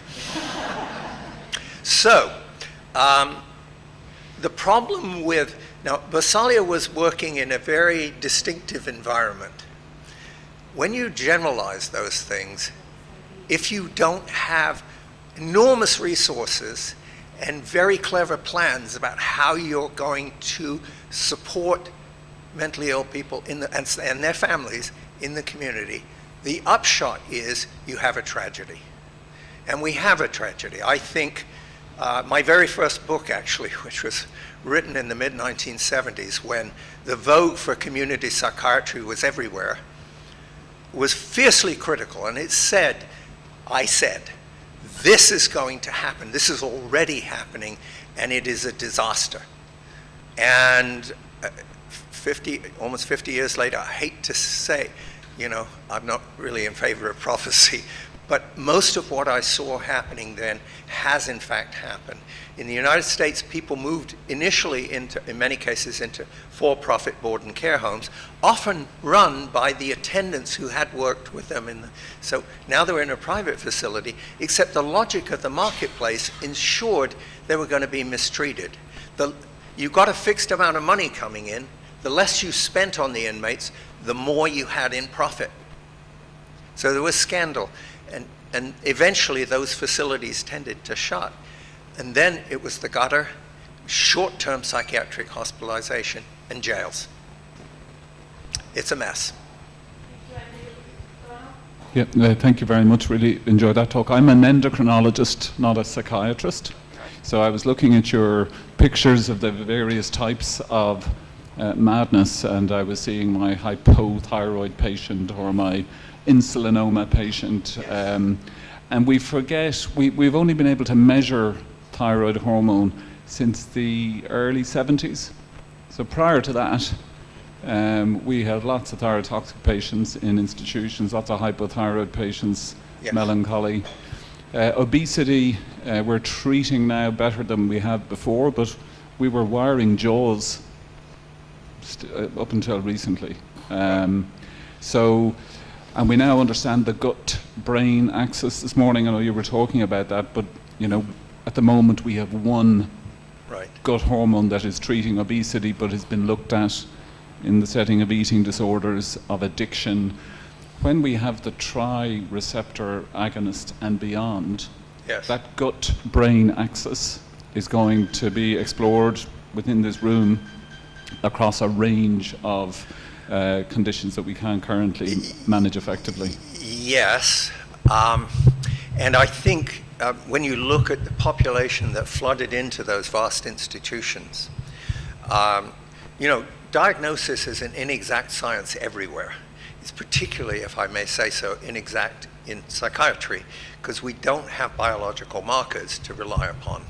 So, the problem with, now Basaglia was working in a very distinctive environment. When you generalize those things, if you don't have enormous resources and very clever plans about how you're going to support mentally ill people in the, and their families in the community, the upshot is you have a tragedy. And we have a tragedy. I think my very first book, actually, which was written in the mid-1970s when the vogue for community psychiatry was everywhere, was fiercely critical. And it said, I said, this is going to happen. This is already happening, and it is a disaster. And almost 50 years later, I hate to say, you know, I'm not really in favor of prophecy, but most of what I saw happening then has in fact happened. In the United States, people moved initially into, in many cases, into for-profit board and care homes, often run by the attendants who had worked with them. So now they're in a private facility, except the logic of the marketplace ensured they were going to be mistreated. You got a fixed amount of money coming in. The less you spent on the inmates, the more you had in profit. So there was scandal. And eventually those facilities tended to shut. And then it was the gutter, short-term psychiatric hospitalization, and jails. It's a mess. Yeah, thank you very much. Really enjoyed that talk. I'm an endocrinologist, not a psychiatrist. So I was looking at your pictures of the various types of madness, and I was seeing my hypothyroid patient or my insulinoma patient, and we forget, we've only been able to measure thyroid hormone since the early 70s. So prior to that, we had lots of thyrotoxic patients in institutions, lots of hypothyroid patients, yes. Melancholy. Obesity, we're treating now better than we had before, but we were wiring jaws up until recently. And we now understand the gut-brain axis. This morning, I know you were talking about that, but you know, at the moment we have one gut hormone that is treating obesity, but has been looked at in the setting of eating disorders, of addiction. When we have the tri-receptor agonist and beyond, yes. That gut-brain axis is going to be explored within this room across a range of conditions that we can currently manage effectively. Yes, and I think when you look at the population that flooded into those vast institutions, you know, diagnosis is an inexact science everywhere. It's particularly, if I may say so, inexact in psychiatry, because we don't have biological markers to rely upon.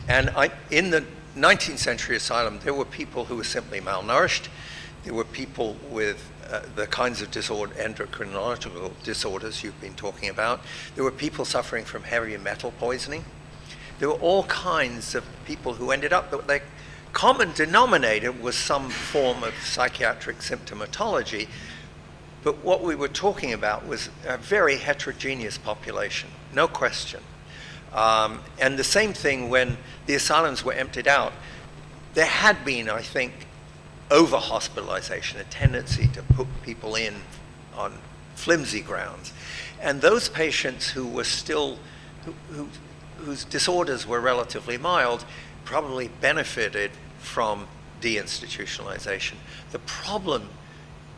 And in the 19th century asylum, there were people who were simply malnourished. There were people with the kinds of endocrinological disorders you've been talking about. There were people suffering from heavy metal poisoning. There were all kinds of people who ended up, their common denominator was some form of psychiatric symptomatology. But what we were talking about was a very heterogeneous population, no question. And the same thing when the asylums were emptied out, there had been, I think, over-hospitalization, a tendency to put people in on flimsy grounds. And those patients who were still, whose disorders were relatively mild, probably benefited from deinstitutionalization. The problem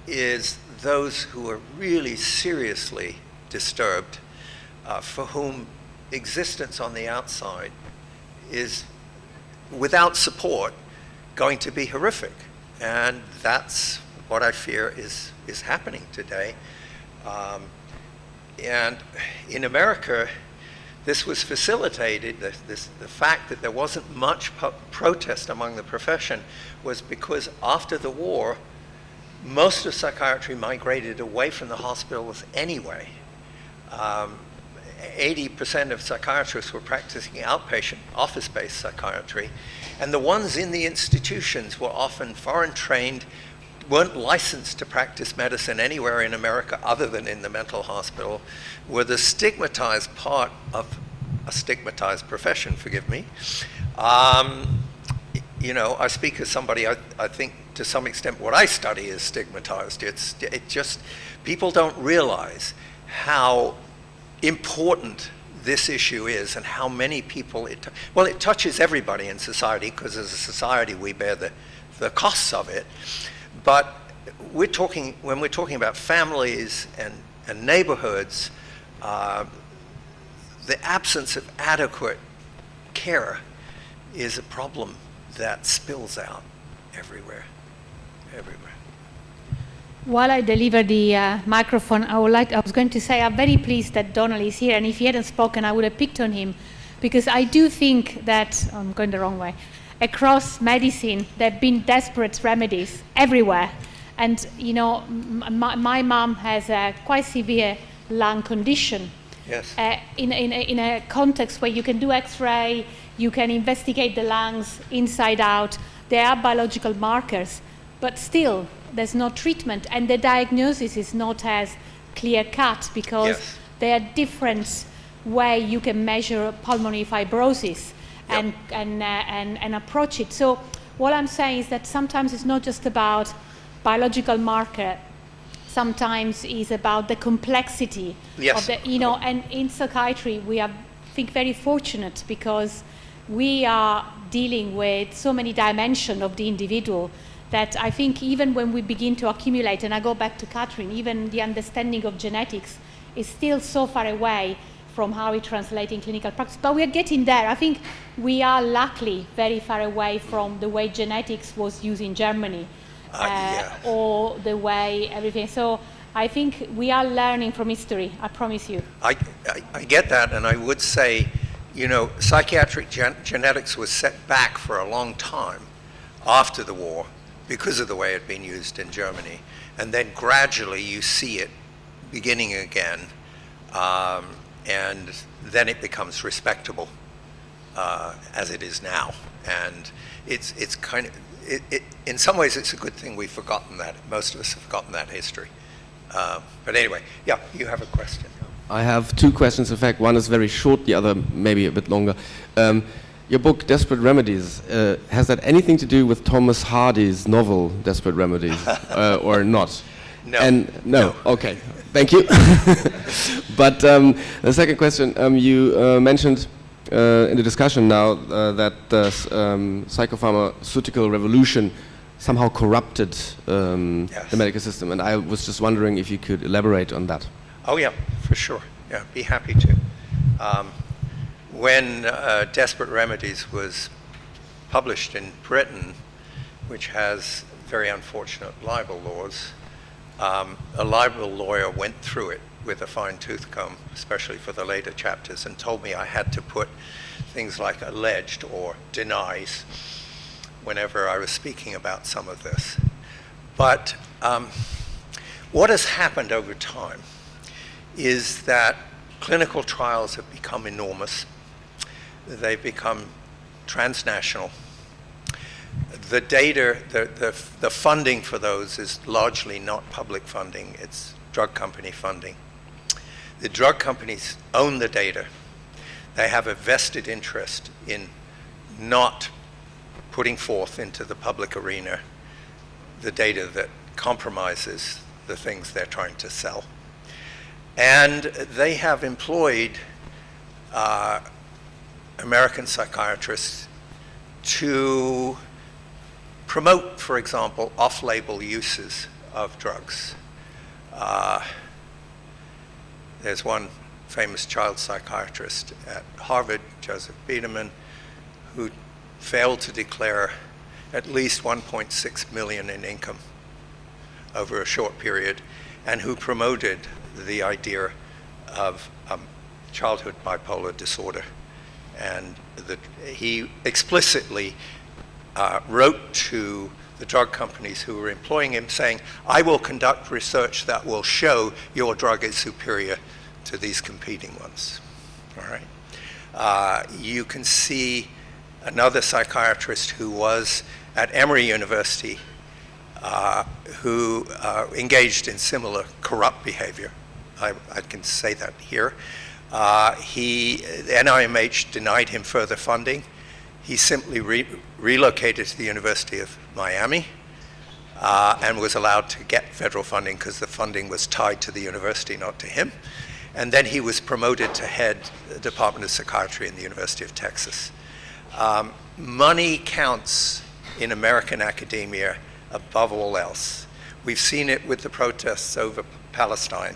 is those who are really seriously disturbed, for whom existence on the outside is, without support, going to be horrific. And that's what I fear is happening today. And in America, this was facilitated, the fact that there wasn't much protest among the profession was because after the war, most of psychiatry migrated away from the hospitals anyway. 80% of psychiatrists were practicing outpatient, office-based psychiatry, and the ones in the institutions were often foreign trained, weren't licensed to practice medicine anywhere in America other than in the mental hospital, were the stigmatized part of a stigmatized profession, forgive me. You know, I speak as somebody, I think to some extent what I study is stigmatized. It just, people don't realize how important this issue is and how many people it touches everybody in society, because as a society we bear the costs of it. But when we're talking about families and neighborhoods, the absence of adequate care is a problem that spills out everywhere. While I deliver the microphone, I was going to say I'm very pleased that Donald is here, and if he hadn't spoken, I would have picked on him, because I do think that, I'm going the wrong way, across medicine, there have been desperate remedies everywhere. And, you know, my mom has a quite severe lung condition. Yes. In a context where you can do X-ray, you can investigate the lungs inside out, there are biological markers, but still, there's no treatment, and the diagnosis is not as clear-cut, because yes. there are different ways you can measure pulmonary fibrosis Yep. and approach it. So what I'm saying is that sometimes it's not just about biological marker, sometimes it's about the complexity Yes. of the, you know, and in psychiatry we are, I think, very fortunate, because we are dealing with so many dimensions of the individual that I think even when we begin to accumulate, and I go back to Catherine, even the understanding of genetics is still so far away from how it translates in clinical practice. But we are getting there. I think we are luckily very far away from the way genetics was used in Germany, Yeah. or the way everything. So I think we are learning from history, I promise you. I get that, and I would say, you know, psychiatric genetics was set back for a long time after the war because of the way it had been used in Germany. And then gradually you see it beginning again, and then it becomes respectable as it is now. And it's kind of, in some ways it's a good thing we've forgotten that. Most of us have forgotten that history. But anyway, yeah, you have a question. I have two questions. In fact, one is very short, the other maybe a bit longer. Your book, Desperate Remedies, has that anything to do with Thomas Hardy's novel, Desperate Remedies, or not? No. And no. Okay, thank you. But the second question, you mentioned in the discussion now that the psychopharmaceutical revolution somehow corrupted Yes. the medical system, and I was just wondering if you could elaborate on that. Oh yeah, for sure. Yeah, be happy to. When Desperate Remedies was published in Britain, which has very unfortunate libel laws, a libel lawyer went through it with a fine-tooth comb, especially for the later chapters, and told me I had to put things like alleged or denies whenever I was speaking about some of this. But what has happened over time is that clinical trials have become enormous. They've become transnational. The data, the funding for those is largely not public funding, it's drug company funding. The drug companies own the data. They have a vested interest in not putting forth into the public arena the data that compromises the things they're trying to sell. And they have employed American psychiatrists to promote, for example, off-label uses of drugs. There's one famous child psychiatrist at Harvard, Joseph Biederman, who failed to declare at least 1.6 million in income over a short period, and who promoted the idea of childhood bipolar disorder. And he explicitly wrote to the drug companies who were employing him saying, I will conduct research that will show your drug is superior to these competing ones. All right. You can see another psychiatrist who was at Emory University who engaged in similar corrupt behavior. I can say that here. The NIMH denied him further funding. He simply relocated to the University of Miami and was allowed to get federal funding because the funding was tied to the university, not to him. And then he was promoted to head the Department of Psychiatry in the University of Texas. Money counts in American academia above all else. We've seen it with the protests over Palestine.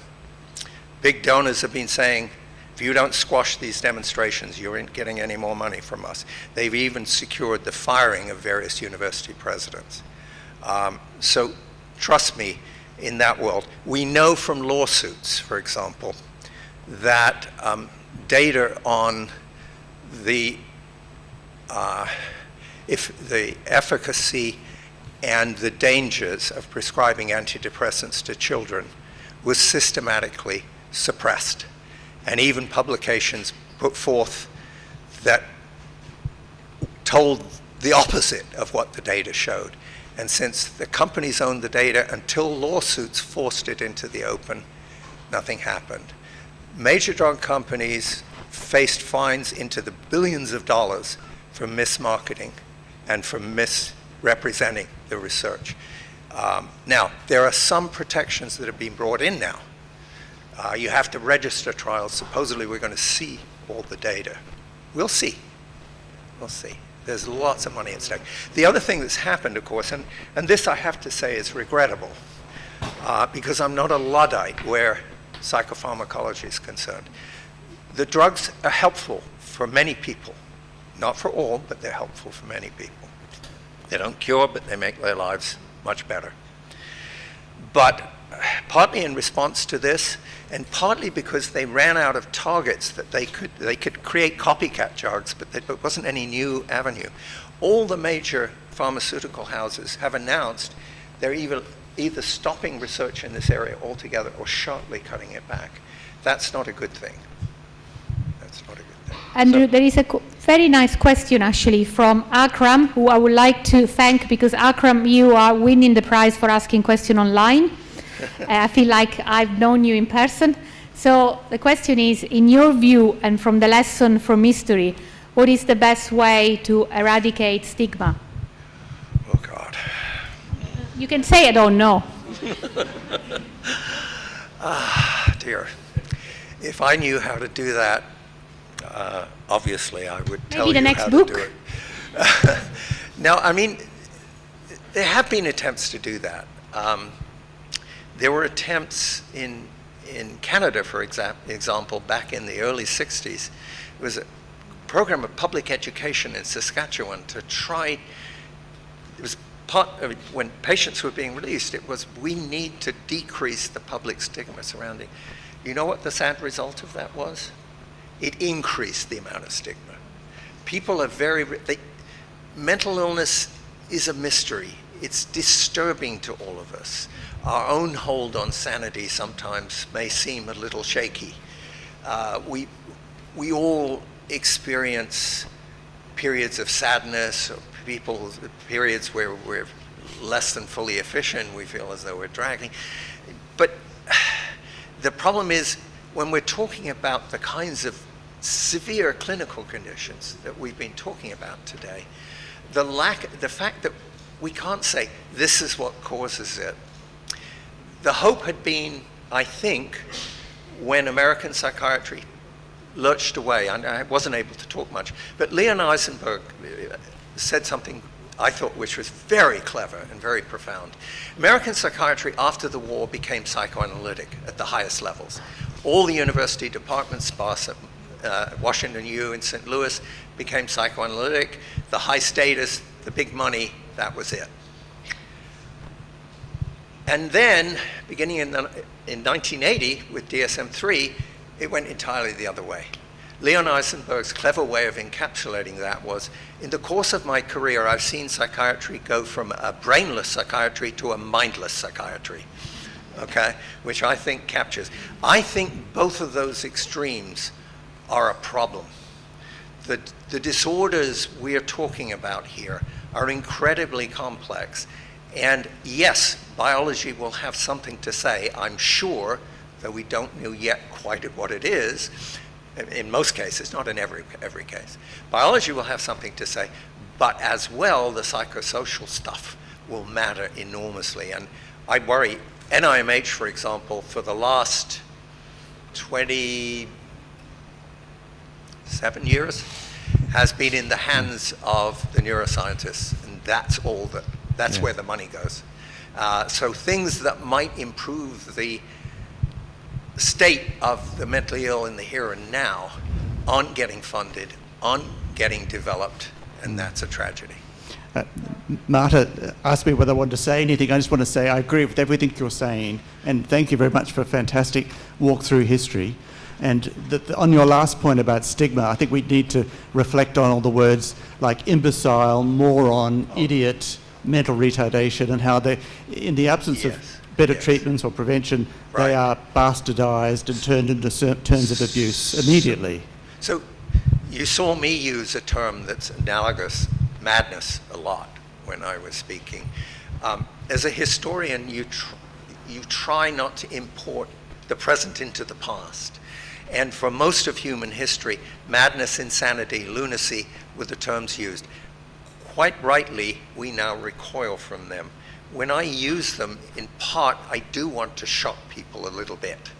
Big donors have been saying, if you don't squash these demonstrations, you aren't getting any more money from us. They've even secured the firing of various university presidents. So trust me, in that world. We know from lawsuits, for example, that data on the efficacy and the dangers of prescribing antidepressants to children was systematically suppressed. And even publications put forth that told the opposite of what the data showed. And since the companies owned the data, until lawsuits forced it into the open, nothing happened. Major drug companies faced fines into the billions of dollars for mismarketing and for misrepresenting the research. Now, there are some protections that have been brought in now. You have to register trials. Supposedly we're going to see all the data. We'll see. We'll see. There's lots of money at stake. The other thing that's happened, of course, and this I have to say is regrettable, because I'm not a Luddite where psychopharmacology is concerned. The drugs are helpful for many people. Not for all, but they're helpful for many people. They don't cure, but they make their lives much better. But partly in response to this, and partly because they ran out of targets that they could create copycat drugs, but there wasn't any new avenue. All the major pharmaceutical houses have announced they're either stopping research in this area altogether or sharply cutting it back. That's not a good thing. That's not a good thing. Andrew, there is a very nice question actually from Akram, who I would like to thank, because Akram, you are winning the prize for asking question online. I feel like I've known you in person. So the question is, in your view and from the lesson from history, what is the best way to eradicate stigma? Oh, God. You can say I don't know. Dear. If I knew how to do that, obviously I would tell you Maybe the next how book. to do it. No, I mean, there have been attempts to do that. There were attempts in Canada, for example, back in the early 60s. It was a program of public education in Saskatchewan to try, it was part of, when patients were being released, it was, we need to decrease the public stigma surrounding. You know what the sad result of that was? It increased the amount of stigma. people are mental illness is a mystery. It's disturbing to all of us. Our own hold on sanity sometimes may seem a little shaky. We all experience periods of sadness, or periods where we're less than fully efficient, we feel as though we're dragging. But the problem is, when we're talking about the kinds of severe clinical conditions that we've been talking about today, the fact that we can't say this is what causes it. The hope had been, I think, when American psychiatry lurched away, and I wasn't able to talk much, but Leon Eisenberg said something I thought which was very clever and very profound. American psychiatry after the war became psychoanalytic at the highest levels. All the university departments, Washington U in St. Louis, became psychoanalytic. The high status, the big money, that was it. And then, beginning in 1980 with DSM-3, it went entirely the other way. Leon Eisenberg's clever way of encapsulating that was, in the course of my career, I've seen psychiatry go from a brainless psychiatry to a mindless psychiatry, okay, which I think captures. I think both of those extremes are a problem. The disorders we are talking about here are incredibly complex. And yes, biology will have something to say, I'm sure, though we don't know yet quite what it is. In most cases, not in every case. Biology will have something to say, but as well, the psychosocial stuff will matter enormously. And I worry, NIMH, for example, for the last 27 years, has been in the hands of the neuroscientists, and that's where the money goes. So things that might improve the state of the mentally ill in the here and now aren't getting funded, aren't getting developed, and that's a tragedy. Marta asked me whether I wanted to say anything. I just want to say I agree with everything you're saying, and thank you very much for a fantastic walk through history. And on your last point about stigma, I think we need to reflect on all the words like imbecile, moron, idiot, mental retardation, and how they, in the absence of better treatments or prevention, they are bastardized and turned into terms of abuse immediately. So you saw me use a term that's analogous, madness, a lot when I was speaking. As a historian, you try not to import the present into the past. And for most of human history, madness, insanity, lunacy were the terms used. Quite rightly, we now recoil from them. When I use them, in part, I do want to shock people a little bit.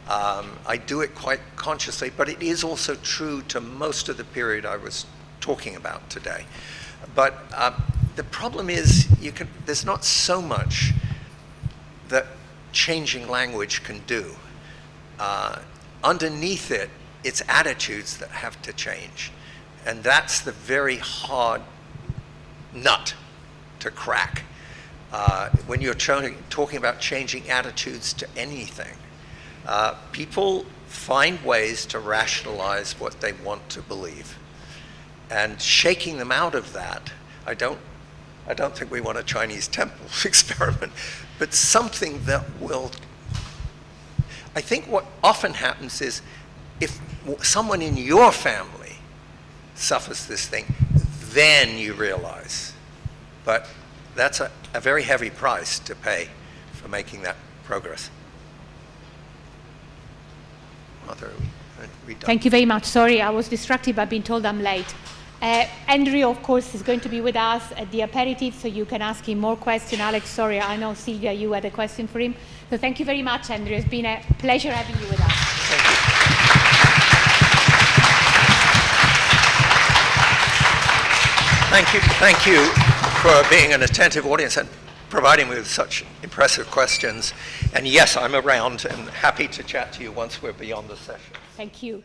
I do it quite consciously, but it is also true to most of the period I was talking about today. But the problem is, there's not so much that changing language can do. Underneath it, it's attitudes that have to change. And that's the very hard nut to crack. When you're talking about changing attitudes to anything, people find ways to rationalize what they want to believe. And shaking them out of that, I don't think we want a Chinese temple experiment, but something that will. I think what often happens is if someone in your family suffers this thing, then you realize. But that's a very heavy price to pay for making that progress. Martha, are we done? Thank you very much. Sorry, I was distracted by being told I'm late. Andrew, of course, is going to be with us at the aperitif, so you can ask him more questions. Alex, sorry, I know, Sylvia, you had a question for him. So thank you very much, Andrew. It's been a pleasure having you with us. Thank you. Thank you for being an attentive audience and providing me with such impressive questions. And yes, I'm around and happy to chat to you once we're beyond the session. Thank you.